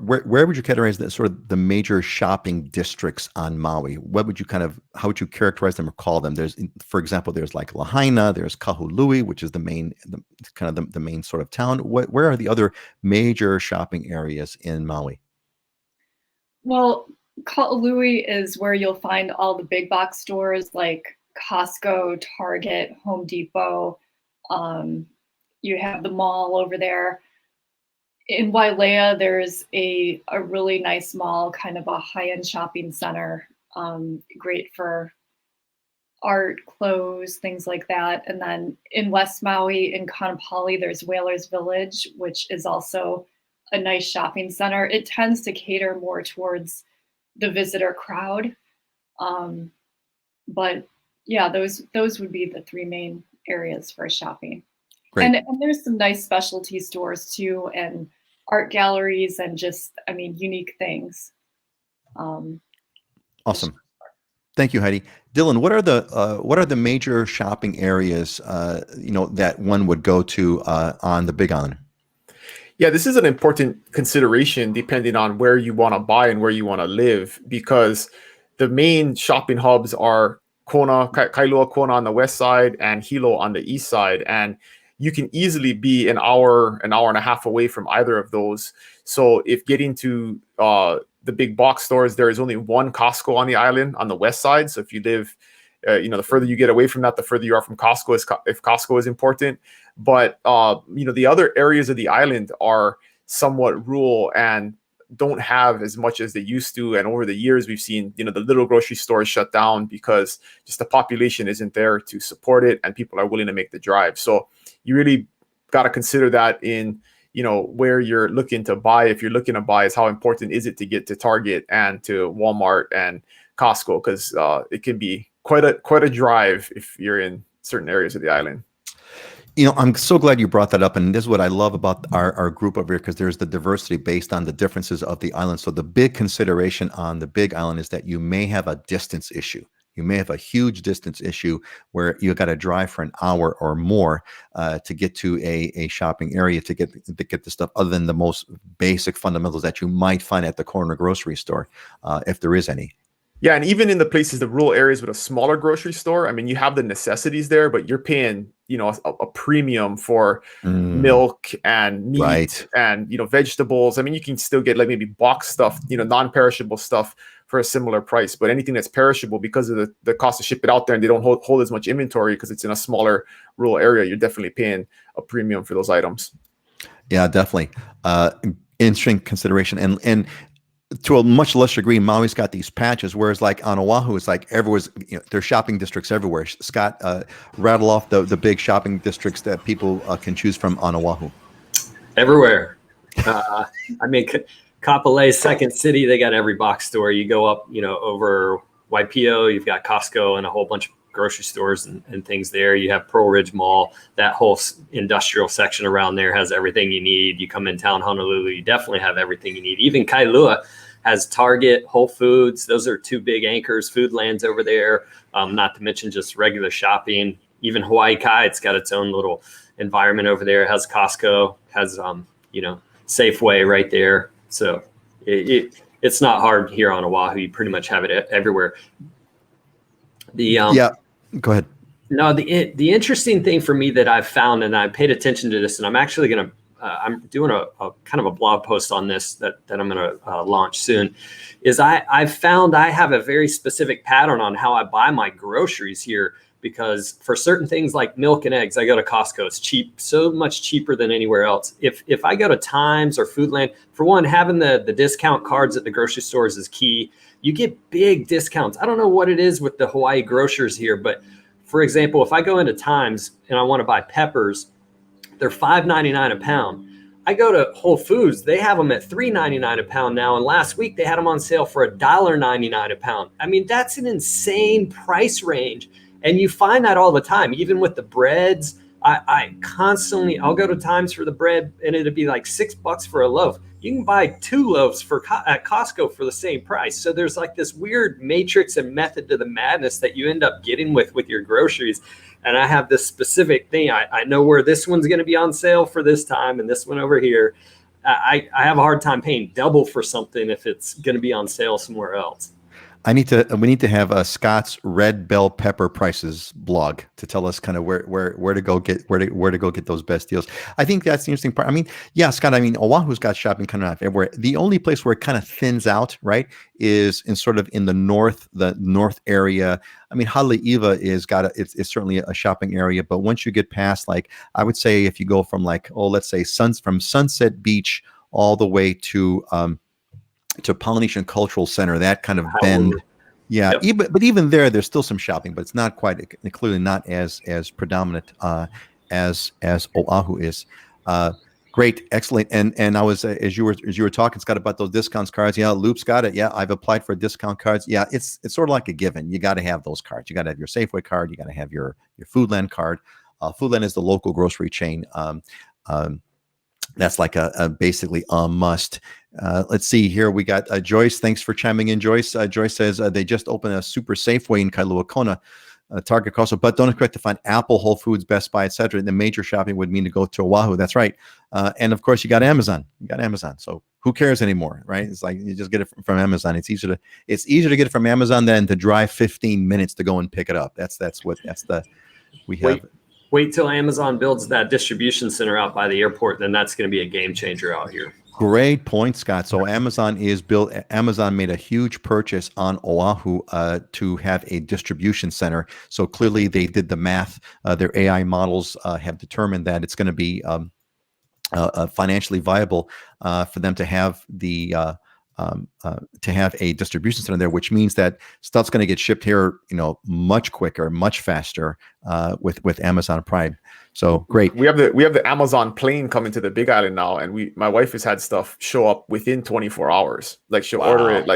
would you categorize the sort of the major shopping districts on Maui? How would you characterize them or call them? For example, there's like Lahaina, there's Kahului, which is the main sort of town. Where are the other major shopping areas in Maui? Well, Ka'alui is where you'll find all the big box stores like Costco, Target, Home Depot. You have the mall over there. in Wailea, there's a really nice mall, kind of a high-end shopping center, great for art, clothes, things like that. And then in West Maui, in Kaanapali, there's Whalers Village, which is also a nice shopping center. It tends to cater more towards the visitor crowd. But yeah, those would be the three main areas for shopping. Great. And there's some nice specialty stores too, and art galleries, and just, I mean, unique things. Awesome. Thank you, Heidi. Dylan, what are the major shopping areas that one would go to on the Big Island? Yeah, this is an important consideration depending on where you want to buy and where you want to live, because the main shopping hubs are Kona, Kailua Kona on the west side and Hilo on the east side. And you can easily be an hour and a half away from either of those. So if getting to the big box stores, there is only one Costco on the island on the west side. So if you live, the further you get away from that, the further you are from Costco, if Costco is important. But, the other areas of the island are somewhat rural and don't have as much as they used to. And over the years, we've seen, the little grocery stores shut down because just the population isn't there to support it and people are willing to make the drive. So you really got to consider that in, where you're looking to buy. If you're looking to buy, is how important is it to get to Target and to Walmart and Costco? Because it can be quite a drive if you're in certain areas of the island. I'm so glad you brought that up. And this is what I love about our group over here, because there's the diversity based on the differences of the island. So the big consideration on the Big Island is that you may have a distance issue. You may have a huge distance issue where you got to drive for an hour or more to get to a shopping area to get the stuff other than the most basic fundamentals that you might find at the corner grocery store, if there is any. Yeah, and even in the places, the rural areas with a smaller grocery store, I mean, you have the necessities there, but you're paying, a premium for milk and meat, right, and, vegetables. I mean, you can still get like maybe box stuff, non-perishable stuff for a similar price. But anything that's perishable, because of the cost to ship it out there, and they don't hold as much inventory because it's in a smaller rural area, you're definitely paying a premium for those items. Yeah, definitely. Interesting consideration. And to a much lesser degree, Maui's got these patches, whereas like on Oahu, it's like everyone's, there's shopping districts everywhere. Scott, rattle off the big shopping districts that people can choose from on Oahu. Everywhere. Kapolei, Second City, they got every box store. You go up, over Waipio, you've got Costco and a whole bunch of grocery stores and things there. You have Pearl Ridge Mall. That whole industrial section around there has everything you need. You come in town, Honolulu, you definitely have everything you need. Even Kailua has Target, Whole Foods. Those are two big anchors, Foodlands over there. Not to mention just regular shopping. Even Hawaii Kai, it's got its own little environment over there. It has Costco, has Safeway right there. So it's not hard here on Oahu. You pretty much have it everywhere. Yeah, go ahead. No, the interesting thing for me that I've found, and I paid attention to this, and I'm actually going to, I'm doing a kind of a blog post on this that I'm going to launch soon, is I've found I have a very specific pattern on how I buy my groceries here, because for certain things like milk and eggs, I go to Costco. It's cheap, so much cheaper than anywhere else. If I go to Times or Foodland, for one, having the discount cards at the grocery stores is key. You get big discounts. I don't know what it is with the Hawaii grocers here, but for example, if I go into Times and I want to buy peppers, they're $5.99 a pound. I go to Whole Foods, they have them at $3.99 a pound now. And last week they had them on sale for $1.99 a pound. I mean, that's an insane price range. And you find that all the time, even with the breads. I'll go to Times for the bread and it'd be like $6 for a loaf. You can buy 2 loaves at Costco for the same price. So there's like this weird matrix and method to the madness that you end up getting with your groceries. And I have this specific thing. I know where this one's going to be on sale for this time and this one over here. I have a hard time paying double for something if it's going to be on sale somewhere else. We need to have Scott's red bell pepper prices blog to tell us kind of where to go get those best deals. I think that's the interesting part. I mean, yeah, Scott, Oahu's got shopping kind of everywhere. The only place where it kind of thins out, right, is in the north area. I mean, Haleiwa it's certainly a shopping area, but once you get past, like, I would say if you go from let's say from Sunset Beach all the way to Polynesian Cultural Center, that kind of bend. Yeah, Yep. even there's still some shopping, but it's not quite, clearly not as predominant as Oahu is. Great, excellent. And I was as you were talking, Scott, about those discounts cards. Yeah, Loop's got it. Yeah, I've applied for discount cards. Yeah, it's sort of like a given. You got to have those cards. You got to have your Safeway card. You got to have your Foodland card. Foodland is the local grocery chain. That's like a basically a must. Let's see here. We got Joyce. Thanks for chiming in, Joyce. Joyce says they just opened a super Safeway in Kailua Kona, Target, Costco, but don't expect to find Apple, Whole Foods, Best Buy, etc. The major shopping would mean to go to Oahu. That's right. And of course, you got Amazon. So who cares anymore, right? It's like you just get it from Amazon. It's easier to get it from Amazon than to drive 15 minutes to go and pick it up. We have. Wait till Amazon builds that distribution center out by the airport. Then that's going to be a game changer out here. Great point, Scott. So Amazon made a huge purchase on Oahu to have a distribution center. So clearly they did the math. Their AI models have determined that it's going to be financially viable for them to have a distribution center there, which means that stuff's going to get shipped here, much quicker, much faster with Amazon Prime. So great. We have the Amazon plane coming to the Big Island now, and my wife has had stuff show up within 24 hours. Like she'll order it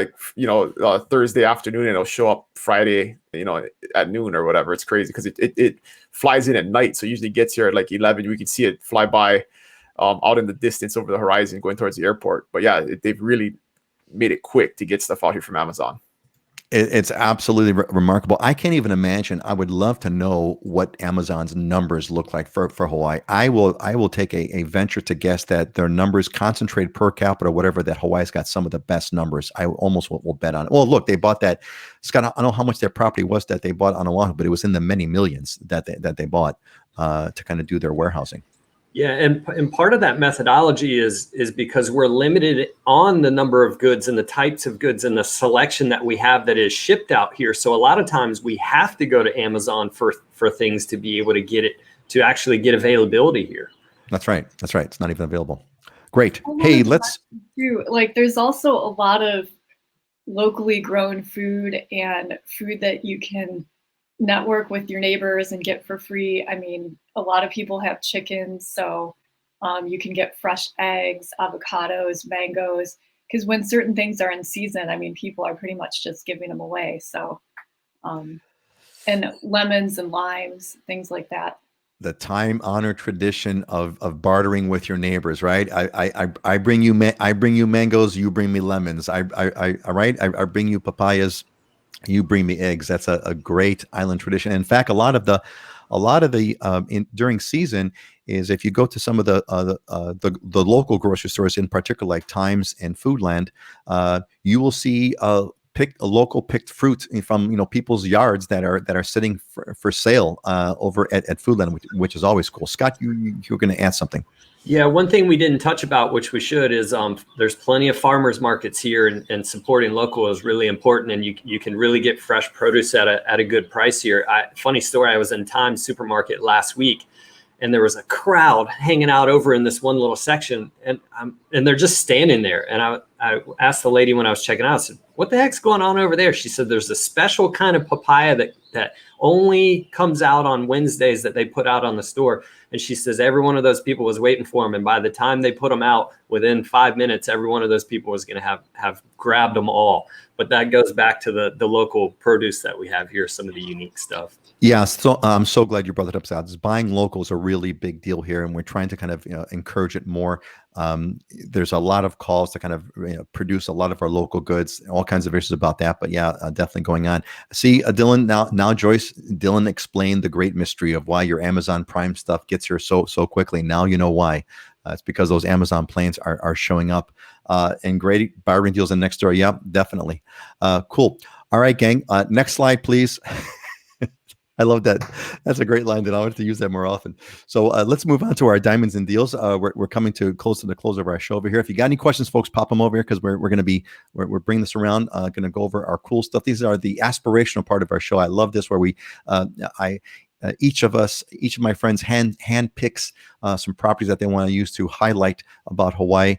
Thursday afternoon, and it'll show up Friday, at noon or whatever. It's crazy because it flies in at night, so it usually gets here at like 11. We can see it fly by out in the distance over the horizon going towards the airport. But yeah, they've really made it quick to get stuff out here from Amazon. It's absolutely remarkable. I can't even imagine. I would love to know what Amazon's numbers look like for Hawaii. I will take a venture to guess that their numbers concentrated per capita, whatever, that Hawaii's got some of the best numbers. I almost will bet on it. Well, look, they bought that. Scott, I don't know how much their property was that they bought on Oahu, but it was in the many millions that they bought to kind of do their warehousing. Yeah, and part of that methodology is because we're limited on the number of goods and the types of goods and the selection that we have that is shipped out here. So a lot of times we have to go to Amazon for things to be able to get it, to actually get availability here. That's right. It's not even available. Great. Hey, let's do there's also a lot of locally grown food and food that you can network with your neighbors and get for free. I mean, a lot of people have chickens, so you can get fresh eggs, avocados, mangoes, because when certain things are in season, I mean, people are pretty much just giving them away. So, and lemons and limes, things like that. The time-honored tradition of bartering with your neighbors, right? I bring you mangoes, you bring me lemons. I bring you papayas, you bring me eggs. That's a great island tradition. In fact, a lot of the during season is, if you go to some of the local grocery stores, in particular like Times and Foodland, you will see local picked fruit from people's yards that are sitting for sale over at Foodland, which is always cool. Scott, you're going to add something. Yeah, one thing we didn't touch about, which we should, is there's plenty of farmers markets here, and supporting local is really important. And you can really get fresh produce at a good price here. Funny story, I was in Times supermarket last week, and there was a crowd hanging out over in this one little section, and they're just standing there. And I asked the lady when I was checking out, I said, "What the heck's going on over there?" She said, "There's a special kind of papaya that only comes out on Wednesdays that they put out on the store." And she says every one of those people was waiting for them. And by the time they put them out, within 5 minutes, every one of those people was going to have grabbed them all. But that goes back to the local produce that we have here, some of the unique stuff. Yeah, so I'm so glad you brought that up, Scott. Buying local is a really big deal here, and we're trying to kind of encourage it more. There's a lot of calls to kind of produce a lot of our local goods, all kinds of issues about that. But yeah, definitely going on. See, Dylan, now Joyce, Dylan explained the great mystery of why your Amazon Prime stuff gets here so quickly. Now you know why. It's because those Amazon planes are showing up, and great bargain deals in next door. Yeah, definitely. Cool. All right, gang. Next slide, please. I love that. That's a great line that I want to use that more often. So let's move on to our diamonds and deals. We're coming close to the close of our show over here. If you got any questions, folks, pop them over here, because we're bringing this around. Going to go over our cool stuff. These are the aspirational part of our show. I love this, where each of my friends hand picks some properties that they want to use to highlight about Hawaii.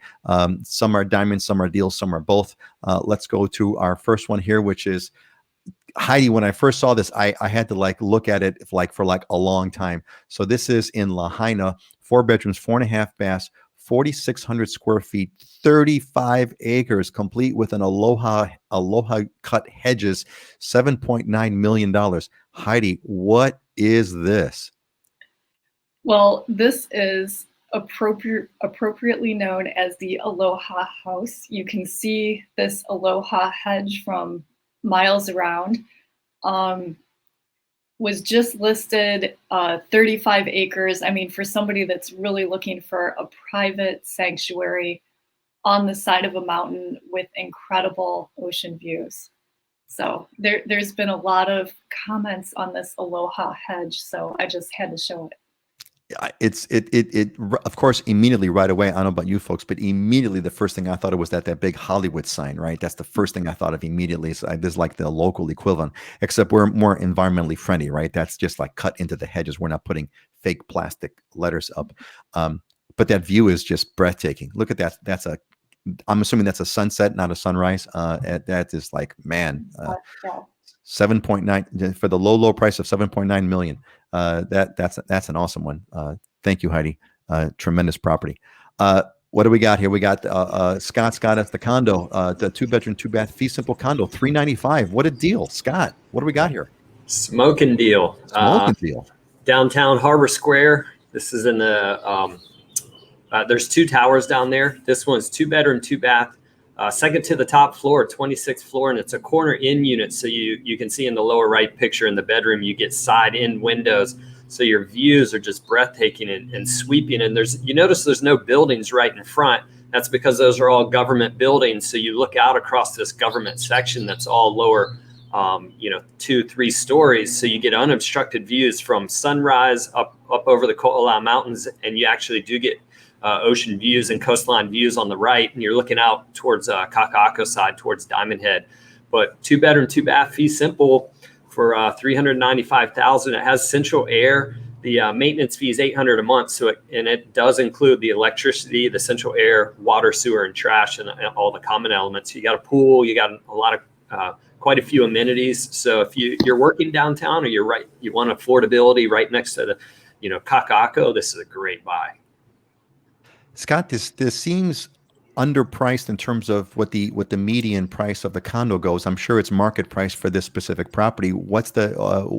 Some are diamonds, some are deals, some are both. Let's go to our first one here, which is Heidi. When I first saw this, I had to look at it for a long time. So this is in Lahaina, 4 bedrooms, 4.5 baths, 4,600 square feet, 35 acres, complete with an Aloha cut hedges, $7.9 million. Heidi, what is this? Well, this is appropriately known as the Aloha House. You can see this Aloha hedge from miles around. Was just listed 35 acres. I mean, for somebody that's really looking for a private sanctuary on the side of a mountain with incredible ocean views. So there's been a lot of comments on this Aloha hedge, so I just had to show it. It of course immediately right away. I don't know about you folks, but immediately the first thing I thought of was that big Hollywood sign, right? That's the first thing I thought of immediately. So this is like the local equivalent, except we're more environmentally friendly, right? That's just like cut into the hedges. We're not putting fake plastic letters up. But that view is just breathtaking. Look at that. I'm assuming that's a sunset, not a sunrise. That is like, man, 7.9 for the low price of 7.9 million. That's an awesome one. Thank you, Heidi. Tremendous property. What do we got here? We got Scott's got us the condo, the 2-bedroom, 2-bath fee simple condo, $395. What a deal, Scott. What do we got here? Smoking deal. Downtown Harbor Square. This is in the there's 2 towers down there. This one's 2-bedroom, 2-bath. Second to the top floor, 26th floor, and it's a corner in unit. So you can see in the lower right picture in the bedroom, you get side in windows. So your views are just breathtaking and sweeping. And you notice there's no buildings right in front. That's because those are all government buildings. So you look out across this government section that's all lower, 2-3 stories. So you get unobstructed views from sunrise up over the Ko'olau Mountains, and you actually do get ocean views and coastline views on the right, and you're looking out towards Kaka'ako side, towards Diamond Head. But 2-bedroom, 2-bath fee simple for $395,000. It has central air. The maintenance fee is $800 a month. So it does include the electricity, the central air, water, sewer, and trash, and all the common elements. You got a pool. You got a lot of quite a few amenities. So if you're working downtown, or you want affordability right next to the Kaka'ako, this is a great buy. Scott, this seems underpriced in terms of what the median price of the condo goes. I'm sure it's market price for this specific property. What's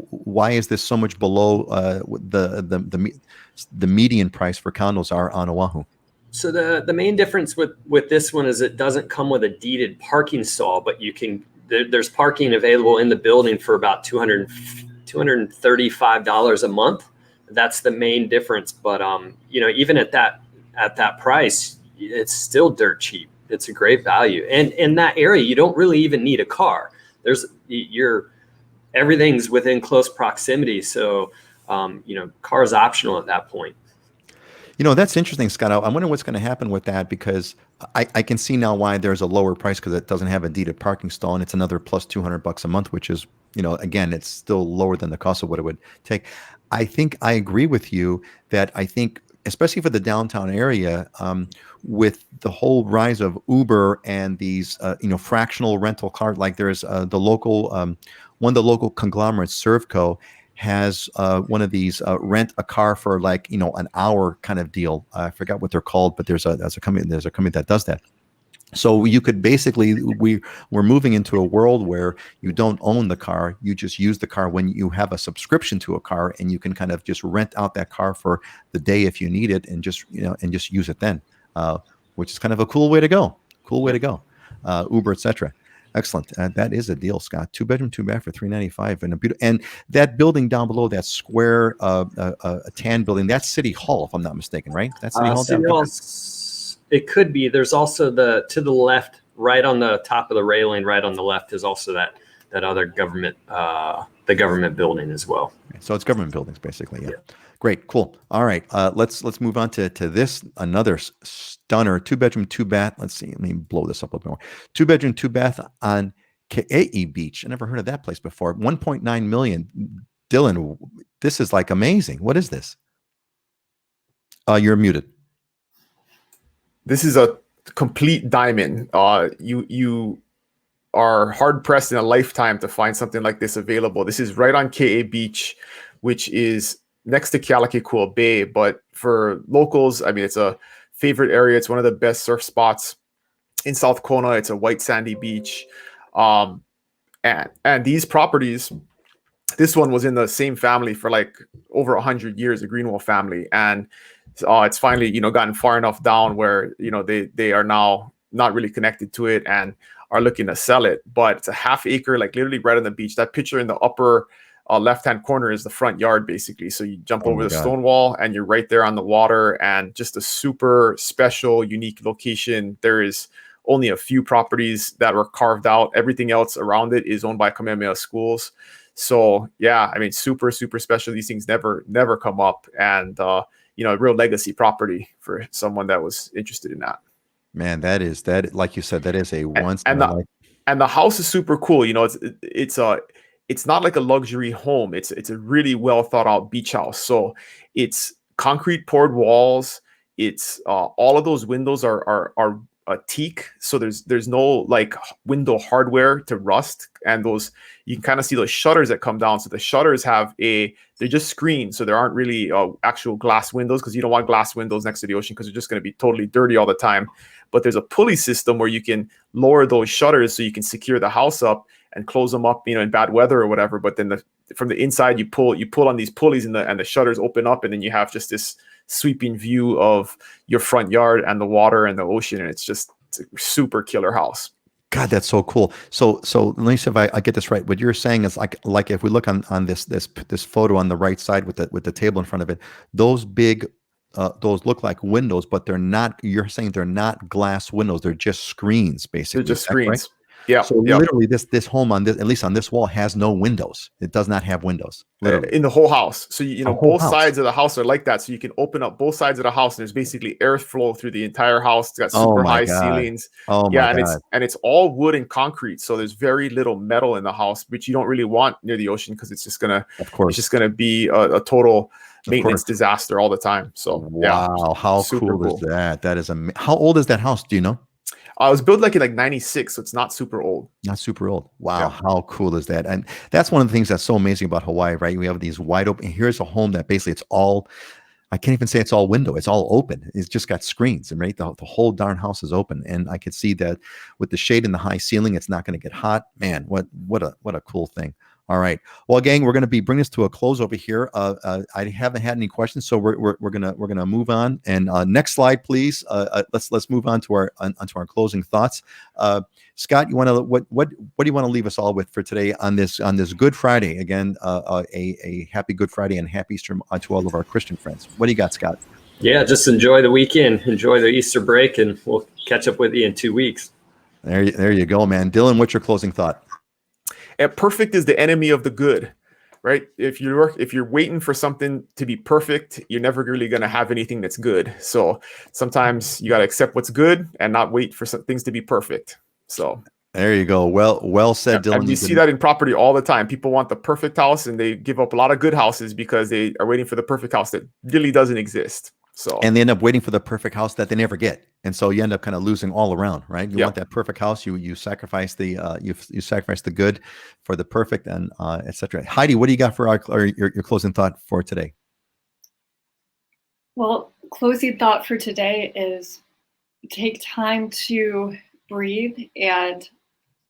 why is this so much below the median price for condos are on Oahu? So the main difference with this one is it doesn't come with a deeded parking stall, but there's parking available in the building for about $235 a month. That's the main difference. But even at that price, it's still dirt cheap. It's a great value. And in that area, you don't really even need a car. Everything's within close proximity. So, car is optional at that point. That's interesting, Scott. I wonder what's going to happen with that, because I can see now why there's a lower price, because it doesn't have a deeded parking stall, and it's another plus $200 a month, which is, again, it's still lower than the cost of what it would take. I think I agree with you that especially for the downtown area, with the whole rise of Uber and these, fractional rental cars, like there's one of the local conglomerates, Servco, has one of these rent a car for an hour kind of deal. I forgot what they're called, but there's a company that does that. So you could basically, we're moving into a world where you don't own the car, you just use the car when you have a subscription to a car, and you can kind of just rent out that car for the day if you need it, and just use it then, which is kind of a cool way to go. Uber, etc. Excellent. That is a deal, Scott. 2-bedroom, 2-bath for $395, and that building down below, that square, a tan building, that's City Hall, if I'm not mistaken, right? That's City Hall. City Hall. It could be. There's also to the left, right on the top of the railing, right on the left is also that other government, the government building as well. So it's government buildings, basically. Yeah. Great. Cool. All right. Let's move on to this, another stunner, 2-bedroom, 2-bath. Let's see. Let me blow this up a bit more. 2-bedroom, 2-bath on Ke'e Beach. I never heard of that place before. $1.9 million. Dylan, this is like amazing. What is this? You're muted. This is a complete diamond. You are hard pressed in a lifetime to find something like this available. This is right on KA Beach, which is next to Kealakekua Bay. But for locals, I mean, it's a favorite area. It's one of the best surf spots in South Kona. It's a white sandy beach. And these properties, this one was in the same family for like over 100 years, the Greenwell family. And it's finally, gotten far enough down where, they are now not really connected to it and are looking to sell it. But it's a half acre, like literally right on the beach. That picture in the upper left-hand corner is the front yard, basically. So you jump over the stone wall and you're right there on the water, and just a super special, unique location. There is only a few properties that were carved out. Everything else around it is owned by Kamehameha Schools. So yeah, I mean, super, super special. These things never come up. And, a real legacy property for someone that was interested in that. Man, like you said, that is a once and the house is super cool. It's not like a luxury home. It's a really well thought out beach house. So it's concrete poured walls. It's all of those windows are teak, so there's no like window hardware to rust, and those, you can kind of see those shutters that come down. So the shutters they're just screened, so there aren't really actual glass windows, because you don't want glass windows next to the ocean because they're just going to be totally dirty all the time. But there's a pulley system where you can lower those shutters so you can secure the house up and close them up, in bad weather or whatever. But then from the inside, you pull on these pulleys, and the shutters open up, and then you have just this sweeping view of your front yard and the water and the ocean. And it's a super killer house. God, that's so cool. So let me see if I get this right. What you're saying is like if we look on this photo on the right side with the table in front of it, those big those look like windows, but they're not. You're saying they're not glass windows; they're just screens, basically. They're just screens. Right? Yeah. So literally, this home at least on this wall, has no windows. It does not have windows. Literally. In the whole house. So both sides of the house are like that. So you can open up both sides of the house, and there's basically airflow through the entire house. It's got super high ceilings. Oh my God. And it's all wood and concrete. So there's very little metal in the house, which you don't really want near the ocean, because it's just gonna be a total maintenance disaster all the time. So wow, how cool is that? That is amazing. How old is that house? Do you know? I was built like in 96, so it's not super old. Not super old. Wow, how cool is that? And that's one of the things that's so amazing about Hawaii, right? We have these wide open. Here's a home that basically it's all, I can't even say it's all window. It's all open. It's just got screens, and right, the whole darn house is open. And I could see that with the shade and the high ceiling, it's not going to get hot. Man, what a cool thing. All right. Well, gang, we're going to be bringing this to a close over here. I haven't had any questions, so we're gonna move on. And next slide, please. Let's move on to our closing thoughts. Scott, what do you want to leave us all with for today on this Good Friday? Again, a happy Good Friday and happy Easter to all of our Christian friends. What do you got, Scott? Yeah, just enjoy the weekend, enjoy the Easter break, and we'll catch up with you in 2 weeks. There you go, man. Dylan, what's your closing thought? Perfect is the enemy of the good, right? If you're waiting for something to be perfect, you're never really going to have anything that's good. So sometimes you got to accept what's good and not wait for some things to be perfect. So there you go. Well said, Dylan. And we see that in property all the time. People want the perfect house, and they give up a lot of good houses because they are waiting for the perfect house that really doesn't exist. So, and they end up waiting for the perfect house that they never get, and so you end up kind of losing all around, right? You want that perfect house, you sacrifice the you sacrifice the good for the perfect, and etc. Heidi, what do you got for your closing thought for today? Well, closing thought for today is take time to breathe and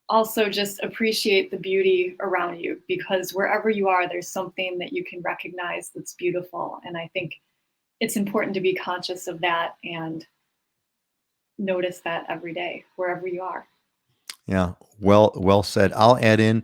also just appreciate the beauty around you, because wherever you are, there's something that you can recognize that's beautiful, and I think it's important to be conscious of that and notice that every day, wherever you are. Yeah, well said. I'll add in,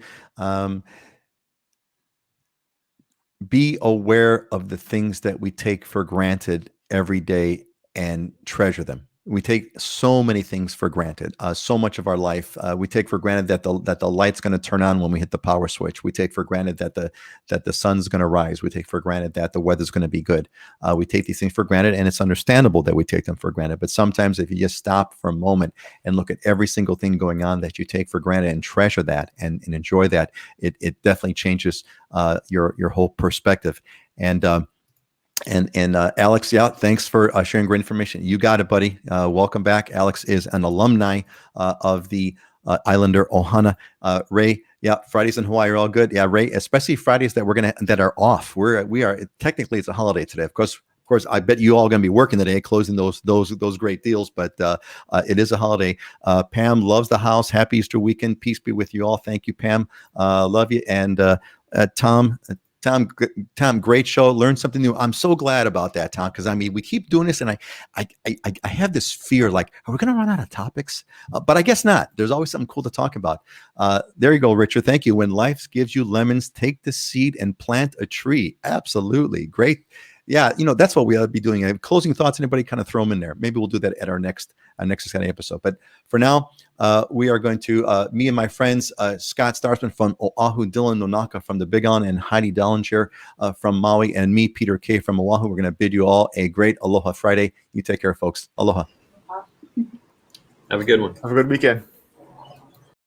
be aware of the things that we take for granted every day and treasure them. We take so many things for granted. So much of our life, we take for granted that the light's going to turn on when we hit the power switch. We take for granted that the sun's going to rise. We take for granted that the weather's going to be good. We take these things for granted, and it's understandable that we take them for granted. But sometimes, if you just stop for a moment and look at every single thing going on that you take for granted and treasure that and enjoy that, it definitely changes your whole perspective. And Alex, yeah, thanks for sharing great information. You got it, buddy. Welcome back. Alex is an alumni of the Islander Ohana. Ray, yeah, Fridays in Hawaii are all good. Yeah, Ray, especially Fridays that are off. We are technically it's a holiday today. Of course, I bet you all going to be working today, closing those great deals. But it is a holiday. Pam loves the house. Happy Easter weekend. Peace be with you all. Thank you, Pam. Love you. And Tom, great show. Learned something new. I'm so glad about that, Tom, because I mean, we keep doing this, and I have this fear, like, are we going to run out of topics? But I guess not. There's always something cool to talk about. There you go, Richard. Thank you. When life gives you lemons, take the seed and plant a tree. Absolutely. Great. Yeah, that's what we ought to be doing. Closing thoughts, anybody kind of throw them in there. Maybe we'll do that at our next exciting episode. But for now, we are going to, me and my friends, Scott Starsman from Oahu, Dylan Nonaka from the Big On, and Heidi Dollinger from Maui, and me, Peter K. from Oahu. We're going to bid you all a great Aloha Friday. You take care, folks. Aloha. Have a good one. Have a good weekend.